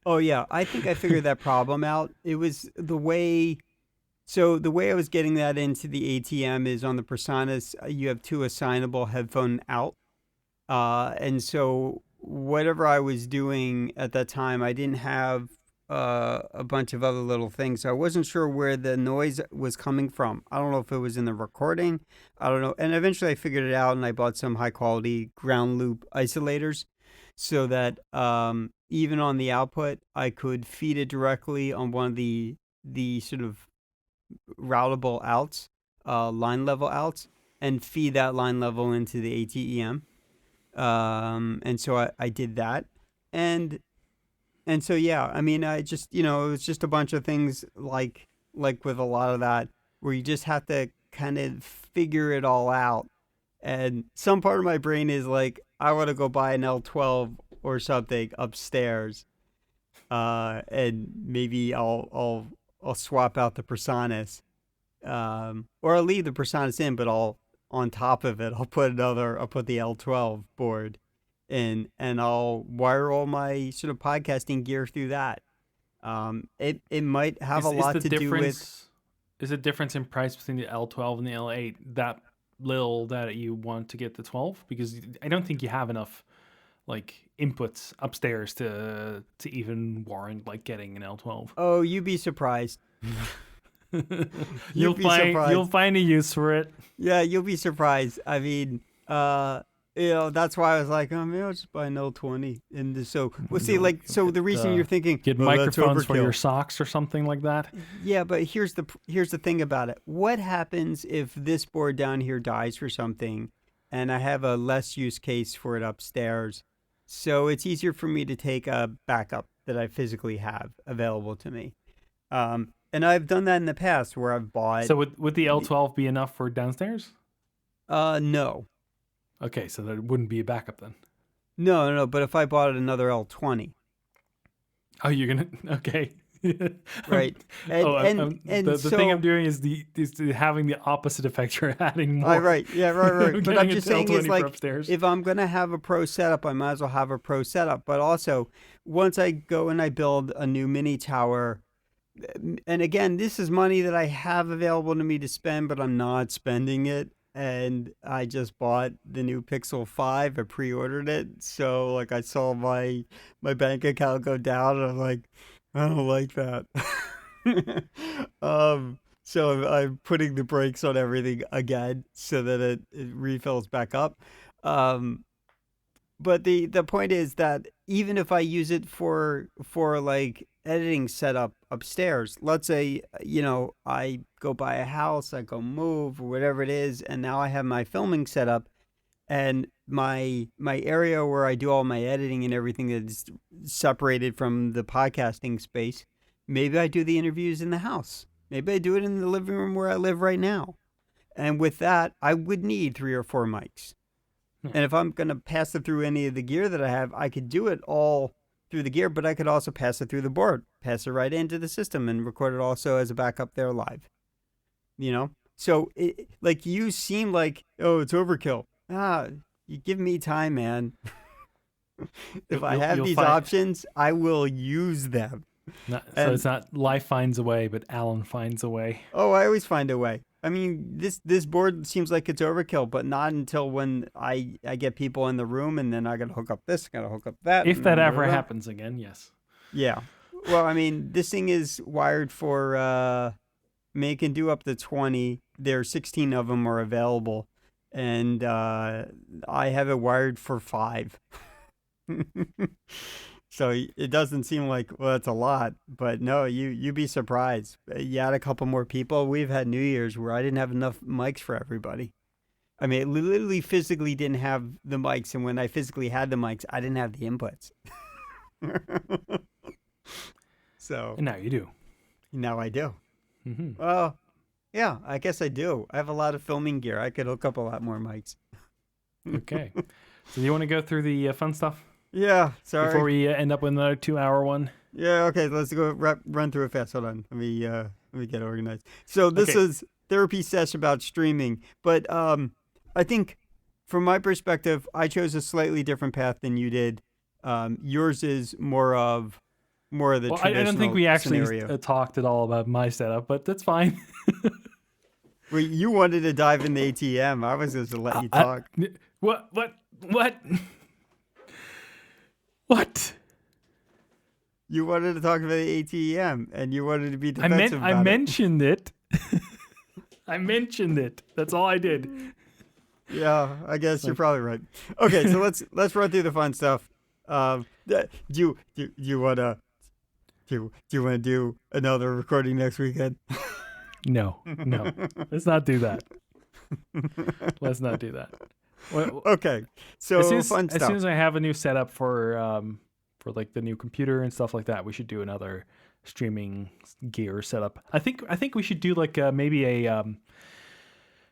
Oh yeah, I think I figured that problem out. It was the way. So the way I was getting that into the ATM is on the Personas. You have two assignable headphone out, and so whatever I was doing at that time, I didn't have a bunch of other little things. So I wasn't sure where the noise was coming from. I don't know if it was in the recording. I don't know. And eventually I figured it out, and I bought some high quality ground loop isolators so that even on the output, I could feed it directly on one of the sort of routable outs, line level outs, and feed that line level into the ATEM. And so I did that. And so, yeah, I mean, I just, it was just a bunch of things like with a lot of that where you just have to kind of figure it all out. And some part of my brain is like, I want to go buy an L12 or something upstairs. And maybe I'll swap out the Personas. Or I'll leave the Personas in, but on top of it, I'll put the L12 board in, and I'll wire all my sort of podcasting gear through that. It might have a lot to do with. Is the difference in price between the L12 and the L8 that little that you want to get the 12? Because I don't think you have enough like inputs upstairs to even warrant like getting an L12. Oh, you'd be surprised. You'll find a use for it. Yeah, you'll be surprised. I mean, that's why I was like, oh, maybe I'll just buy an L20. And so we'll see. Like, so the reason you're thinking get microphones for your socks or something like that. Yeah, but here's the thing about it. What happens if this board down here dies for something, and I have a less use case for it upstairs? So it's easier for me to take a backup that I physically have available to me. And I've done that in the past where I've bought. So would the L12 be enough for downstairs? No. Okay, so that wouldn't be a backup then. No. But if I bought another L20. Oh, you're gonna okay. Right. And the so thing I'm doing is having the opposite effect. You're adding more. right. Yeah, right. I'm But I'm getting a just saying is L20 for like, upstairs. if I'm going to have a pro setup, I might as well have a pro setup. But also, once I go and I build a new mini tower, and again, this is money that I have available to me to spend, but I'm not spending it. And I just bought the new Pixel 5. I pre-ordered it. So like I saw my bank account go down and I'm like, I don't like that. So I'm putting the brakes on everything again so that it refills back up. Um, but the point is that even if I use it for like editing setup upstairs, let's say I go buy a house, I go move or whatever it is, and now I have my filming set up, and my area where I do all my editing and everything is separated from the podcasting space. Maybe I do the interviews in the house. Maybe I do it in the living room where I live right now. And with that, I would need 3 or 4 mics. And if I'm going to pass it through any of the gear that I have, I could do it all through the gear, but I could also pass it through the board, pass it right into the system and record it also as a backup there live. So like you seem like, oh, it's overkill. You give me time, man. If I have these options, I will use them. So it's not life finds a way, but Alan finds a way. Oh, I always find a way. I mean, this board seems like it's overkill, but not until when I get people in the room and then I got to hook up this, got to hook up that. If that ever happens again, yes. Yeah. Well, I mean, this thing is wired for, it can do up to 20. There are 16 of them are available. And I have it wired for 5. So it doesn't seem like, well, that's a lot, but no, you'd be surprised. You add a couple more people. We've had New Year's where I didn't have enough mics for everybody. I mean, it literally physically didn't have the mics, and when I physically had the mics, I didn't have the inputs. So and now you do. Now I do. Mm-hmm. Well, yeah, I guess I do. I have a lot of filming gear. I could hook up a lot more mics. Okay. So do you want to go through the fun stuff? Yeah, sorry. Before we end up with another 2-hour one. Yeah, okay. Let's go run through it fast. Hold on. Let me get organized. So this is therapy session about streaming, but I think from my perspective, I chose a slightly different path than you did. Yours is more of the traditional I don't think we actually talked at all about my setup, but that's fine. Well, you wanted to dive in the ATEM. I was just to let you talk. What? What? You wanted to talk about the ATEM, and you wanted to be defensive about it. I mentioned it. I mentioned it. That's all I did. Yeah, I guess you're probably right. Okay, so let's run through the fun stuff. Do you wanna do another recording next weekend? No. Let's not do that. Let's not do that. Well, okay, so fun stuff. As soon as I have a new setup for like the new computer and stuff like that, we should do another streaming gear setup. I think we should do like maybe a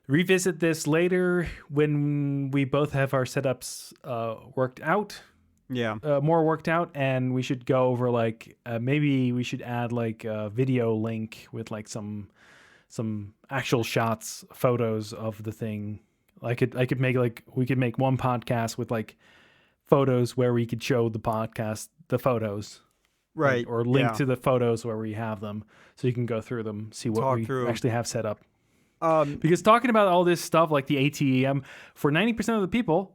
revisit this later when we both have our setups worked out. Yeah, more worked out, and we should go over like maybe we should add like a video link with like some actual shots, photos of the thing. I could make like we could make one podcast with like photos where we could show the photos, right? Or link to the photos where we have them, so you can go through them, see what we actually have set up. Because talking about all this stuff like the ATEM for 90% of the people,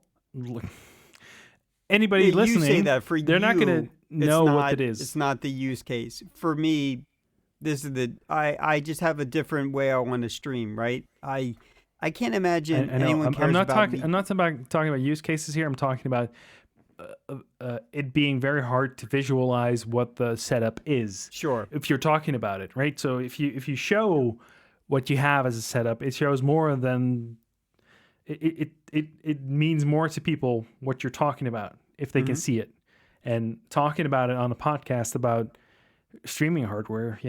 anybody listening, you say that for they're not going to know what it is. It's not the use case for me. This is I just have a different way I want to stream. Right? I can't imagine anyone cares about me. I'm not talking about use cases here. I'm talking about it being very hard to visualize what the setup is. Sure. If you're talking about it, right? So if you show what you have as a setup, it shows more than it means more to people what you're talking about if they can see it. And talking about it on a podcast about streaming hardware,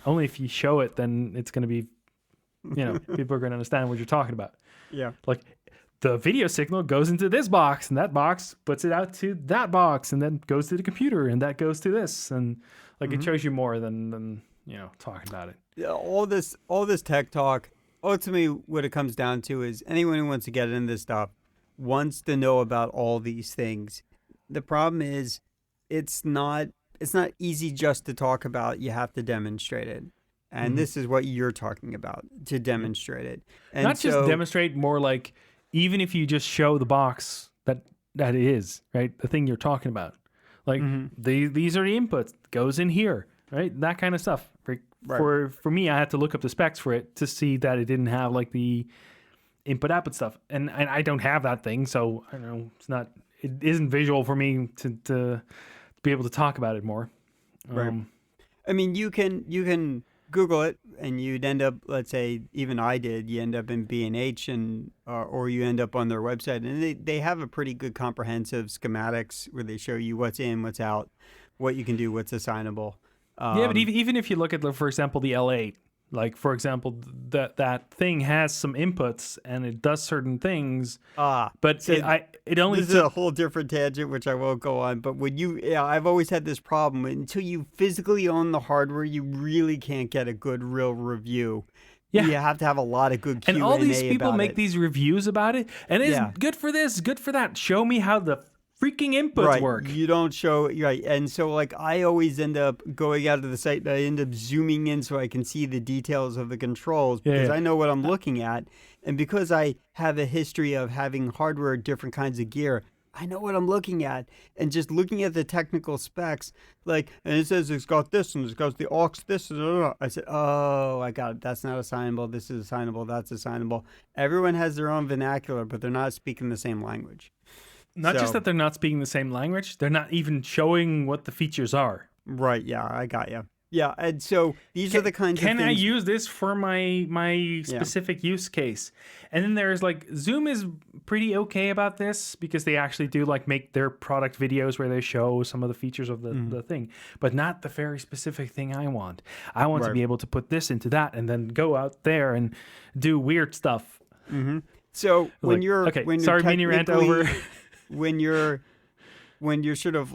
only if you show it, then it's going to be, people are going to understand what you're talking about. Yeah. Like the video signal goes into this box, and that box puts it out to that box, and then goes to the computer, and that goes to this, and like it shows you more than talking about it. Yeah, all this tech talk. Ultimately, what it comes down to is anyone who wants to get into this stuff wants to know about all these things. The problem is, it's not easy just to talk about. You have to demonstrate it. And this is what you're talking about, to demonstrate it. And not just demonstrate, more like even if you just show the box that it is, right? The thing you're talking about. Like these are the inputs, goes in here, right? That kind of stuff. For me, I had to look up the specs for it to see that it didn't have like the input output stuff. And I don't have that thing, so I don't know, it isn't visual for me to be able to talk about it more. Right. I mean, you can Google it, and you'd end up, let's say, even I did, you end up in B&H, and or you end up on their website, and they have a pretty good comprehensive schematics where they show you what's in, what's out, what you can do, what's assignable. Yeah, but even if you look at, for example, the L8, like, for example, that thing has some inputs and it does certain things, but so it only... This is a whole different tangent, which I won't go on, but I've always had this problem. Until you physically own the hardware, you really can't get a good, real review. Yeah. You have to have a lot of good Q&A. And all these people make these reviews about it, and it's good for this, good for that. Show me how the freaking inputs work. You don't show, right. And so, like, I always end up going out to the site and I end up zooming in so I can see the details of the controls because I know what I'm looking at. And because I have a history of having hardware, different kinds of gear, I know what I'm looking at. And just looking at the technical specs, like, and it says it's got this and it's got the aux, this, I said, oh, I got it. That's not assignable. This is assignable. That's assignable. Everyone has their own vernacular, but they're not speaking the same language. Not just that they're not speaking the same language, they're not even showing what the features are. Right, yeah, I got you. Yeah, and so these are the kinds of things... Can I use this for my specific use case? And then there's like, Zoom is pretty okay about this because they actually do like make their product videos where they show some of the features of the thing, but not the very specific thing I want. I want to be able to put this into that and then go out there and do weird stuff. So when you're... Okay, when sorry, mini rant over... when you're sort of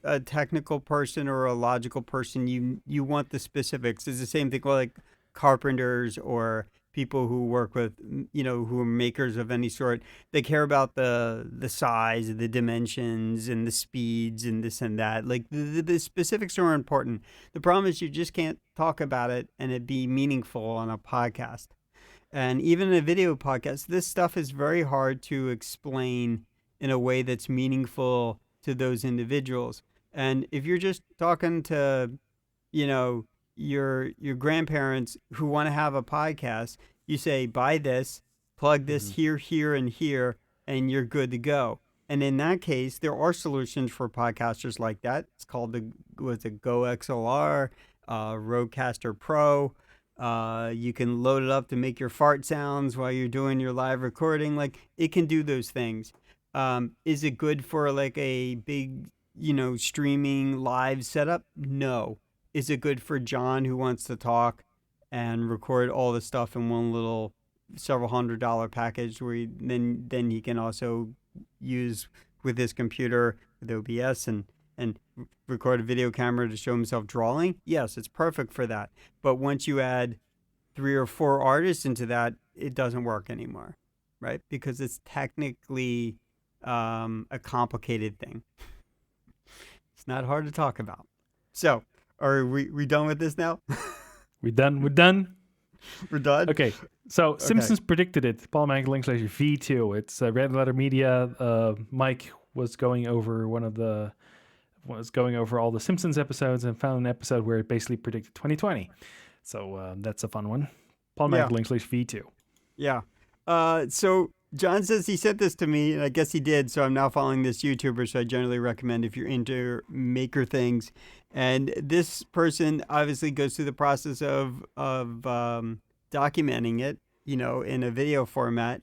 a technical person or a logical person, you want the specifics. It's the same thing like carpenters or people who work with, who are makers of any sort. They care about the size, the dimensions, and the speeds, and this and that. Like the specifics are important. The problem is you just can't talk about it and it be meaningful on a podcast. And even in a video podcast, this stuff is very hard to explain in a way that's meaningful to those individuals. And if you're just talking to, your grandparents who want to have a podcast, you say, buy this, plug this here, and here, and you're good to go. And in that case, there are solutions for podcasters like that. It's called the Go XLR, Rodecaster Pro. You can load it up to make your fart sounds while you're doing your live recording. Like, it can do those things. Is it good for like a big, streaming live setup? No. Is it good for John who wants to talk and record all the stuff in one little several $100 package where then he can also use with his computer with OBS and record a video camera to show himself drawing? Yes, it's perfect for that. But once you add 3 or 4 artists into that, it doesn't work anymore, right? Because it's technically a complicated thing. It's not hard to talk about. So, are we done with this now? We're done? We're done? Okay. So, Simpsons predicted it. Polymatic.media V2. It's Red Letter Media. Mike was going over all the Simpsons episodes and found an episode where it basically predicted 2020. So, that's a fun one. Polymatic.media V2. Yeah. So John says he sent this to me, and I guess he did, so I'm now following this YouTuber, so I generally recommend if you're into maker things. And this person obviously goes through the process of documenting it, in a video format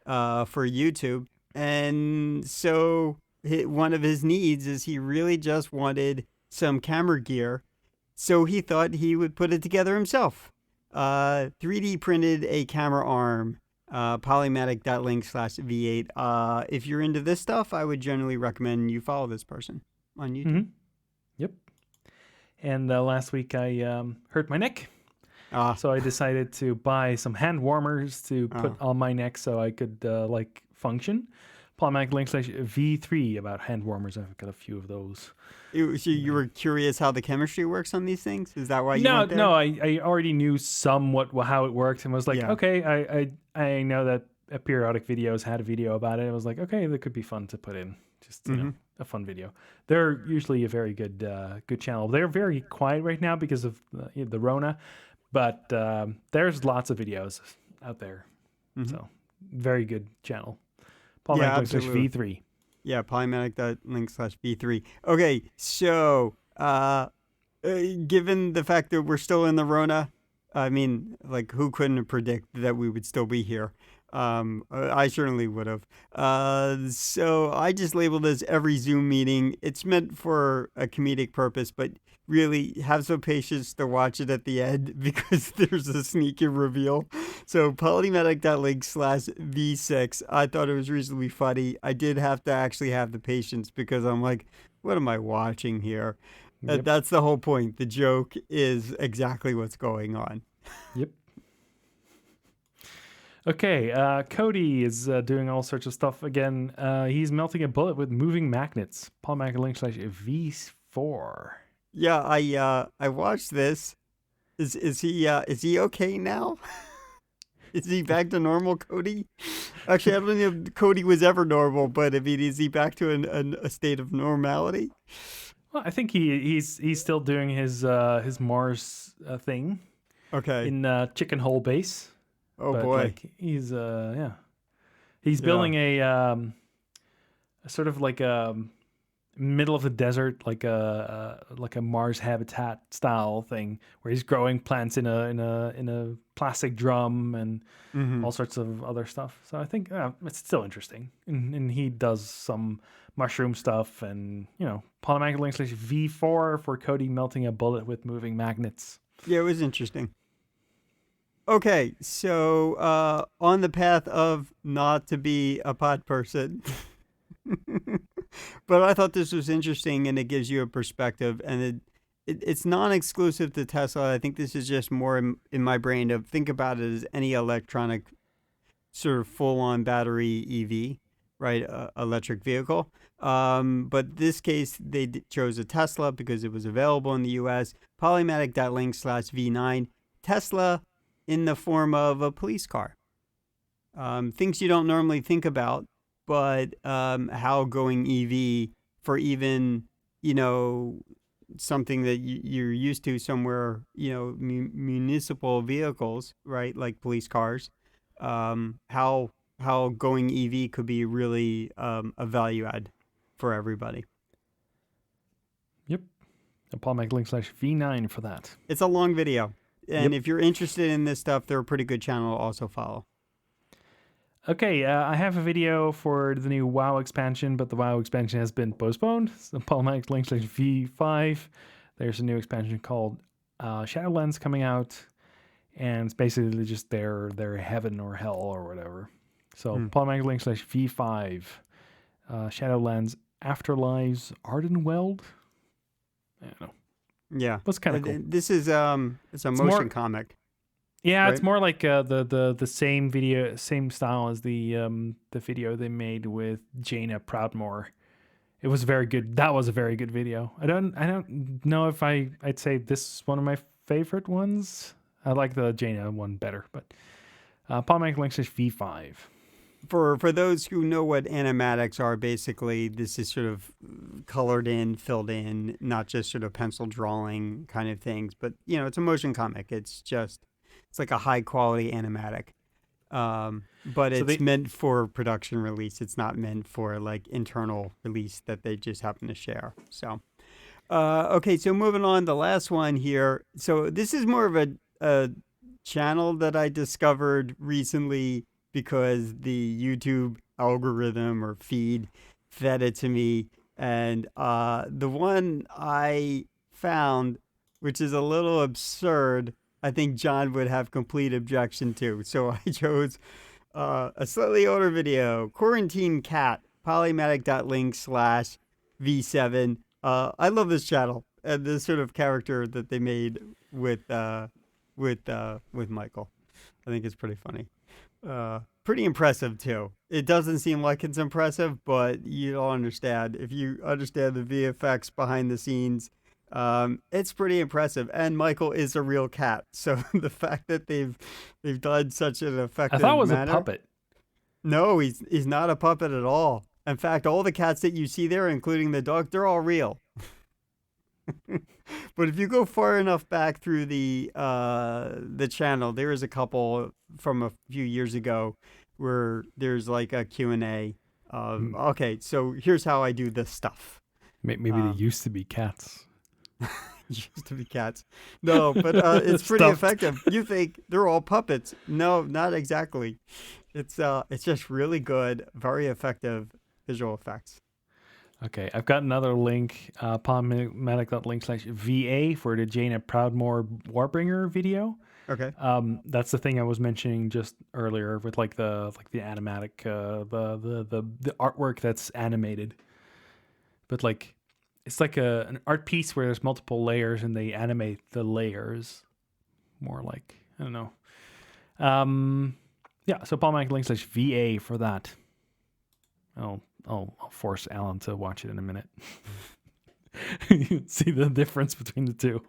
for YouTube. And so one of his needs is he really just wanted some camera gear, so he thought he would put it together himself. 3D printed a camera arm. Polymatic.link/V8. If you're into this stuff, I would generally recommend you follow this person on YouTube. Mm-hmm. Yep. And last week I hurt my neck. So I decided to buy some hand warmers to put on my neck so I could function. Polymatic.link/V3 about hand warmers. I've got a few of those. So you were curious how the chemistry works on these things? Is that why you went there? No, I already knew somewhat how it worked and was like, okay, I know that Periodic Videos had a video about it. I was like, okay, that could be fun to put in. Just, you know, a fun video. They're usually a very good channel. They're very quiet right now because of the Rona, but there's lots of videos out there. So, very good channel. Polymatic.V3. Yeah, Polymatic.link/V3. Okay, so given the fact that we're still in the Rona, I mean, like, who couldn't have predicted that we would still be here? I certainly would have. So I just labeled this every Zoom meeting. It's meant for a comedic purpose, but really have some patience to watch it at the end because there's a sneaky reveal. So Polymatic.link/V6. I thought it was reasonably funny. I did have to actually have the patience because I'm like, what am I watching here? Yep. That's the whole point. The joke is exactly what's going on. Yep. Okay, Cody is doing all sorts of stuff again. He's melting a bullet with moving magnets. Polymatic.link/V4. Yeah, I watched this. Is he okay now? Is he back to normal, Cody? Actually, I don't know if Cody was ever normal, but I mean, is he back to a state of normality? Well, I think he's still doing his Mars thing. Okay. In Chicken Hole Base. Oh but, boy. Like, he's building a sort of like a middle of the desert, like a Mars habitat style thing where he's growing plants in a plastic drum and all sorts of other stuff. So I think it's still interesting, and he does some mushroom stuff, and Polymatic.link/V4 for Cody melting a bullet with moving magnets. Yeah, it was interesting. Okay, so on the path of not to be a pod person, but I thought this was interesting, and it gives you a perspective, and it's non-exclusive to Tesla. I think this is just more in my brain to think about it as any electronic sort of full-on battery EV, right? Electric vehicle. But this case, they chose a Tesla because it was available in the U.S. Polymatic.link/V9. Tesla in the form of a police car. Things you don't normally think about, but how going EV for even, something that you're used to somewhere, municipal vehicles, right, like police cars, how going EV could be really a value add for everybody. Yep. Polymatic.link/V9 for that. It's a long video. And if you're interested in this stuff, they're a pretty good channel to also follow. Okay, I have a video for the new WoW expansion, but the WoW expansion has been postponed. So Polymatic.link/V5. There's a new expansion called Shadowlands coming out, and it's basically just their heaven or hell or whatever. So Polymatic.link/V5. Shadowlands Afterlives Ardenweld. I don't know. Yeah, that's kind of cool. This is it's a motion comic. Yeah, right? It's more like the same video, same style as the video they made with Jaina Proudmoore. It was very good. That was a very good video. I don't know if I'd say this is one of my favorite ones. I like the Jaina one better, but Polymatic.link/V5. For those who know what animatics are, basically this is sort of colored in, filled in, not just sort of pencil drawing kind of things, but it's a motion comic. It's like a high quality animatic, but it's meant for production release. It's not meant for like internal release that they just happen to share. So, okay, so moving on, the last one here. So this is more of a channel that I discovered recently, because the YouTube algorithm or feed fed it to me. And the one I found, which is a little absurd, I think John would have complete objection to. So I chose A slightly older video, Quarantine Cat, Polymatic.link/V7. I love this channel and this sort of character that they made with Michael. I think it's pretty funny. Pretty impressive too. It doesn't seem like it's impressive, but you don't understand. If you understand the VFX behind the scenes, it's pretty impressive. And Michael is a real cat, so the fact that they've done such an effective I thought it was manner, a puppet. No, he's not a puppet at all. In fact, all the cats that you see there, including the dog, they're all real. But if you go far enough back through the channel, there is a couple from a few years ago where there's like a Q&A. Okay, so here's how I do this stuff. Maybe they used to be cats. Used to be cats. No, but it's pretty effective. You think they're all puppets. No, not exactly. It's just really good, very effective visual effects. Okay, I've got another link, polymatic.link/VA for the Jaina Proudmoore Warbringer video. Okay. That's the thing I was mentioning just earlier with like the animatic, the artwork that's animated. But like, it's like an art piece where there's multiple layers and they animate the layers. More like, I don't know. Yeah, so polymatic.link/VA for that. I'll force Alan to watch it in a minute. You see the difference between the two.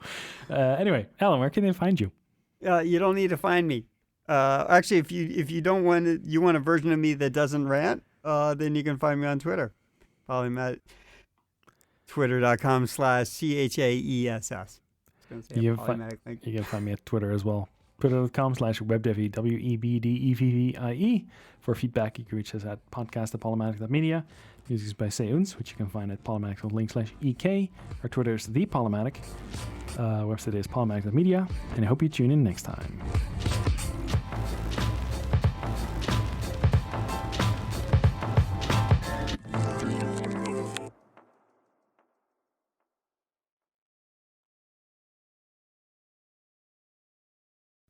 Anyway, Alan, where can they find you? You don't need to find me. Actually, if you don't want it, you want a version of me that doesn't rant, then you can find me on Twitter. Polymatic. Twitter.com/CHAESS. You can find me at Twitter as well. Twitter.com/webdevy, WEBDEVVIE. For feedback, you can reach us at podcast@polymatic.media. Music is by Seuns, which you can find at polymatic.link/EK. Our Twitter is the Polymatic. Website is polymatic.media. And I hope you tune in next time.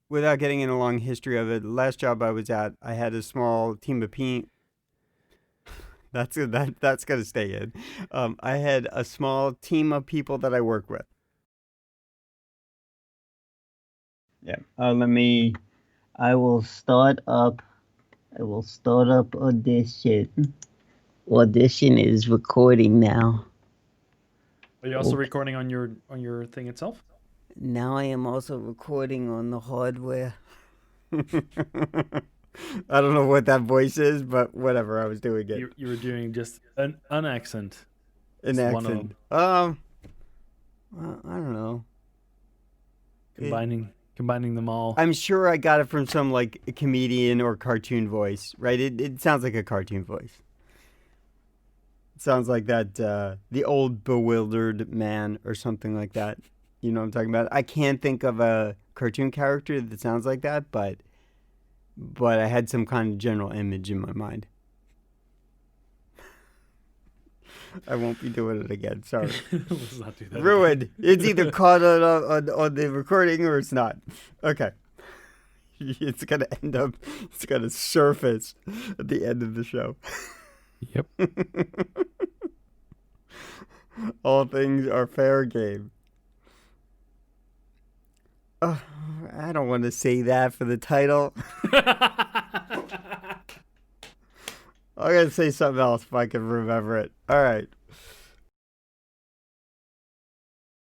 Without getting in a long history of it, the last job I was at, I had a small team of that's gonna stay in. I had a small team of people that I work with. Yeah. I will start up Audition. Audition is recording now. Are you also recording on your thing itself? Now I am also recording on the hardware. I don't know what that voice is, but whatever, I was doing it. You were doing just an accent. An accent. Well, I don't know. Combining them all. I'm sure I got it from some like comedian or cartoon voice, right? It sounds like a cartoon voice. It sounds like that the old bewildered man or something like that. You know what I'm talking about? I can't think of a cartoon character that sounds like that, but I had some kind of general image in my mind. I won't be doing it again. Sorry. Let's not do that. Ruined. It's either caught on the recording or it's not. Okay. It's going to end up, it's going to surface at the end of the show. Yep. All things are fair game. I don't want to say that for the title. I'm going to say something else if I can remember it. All right.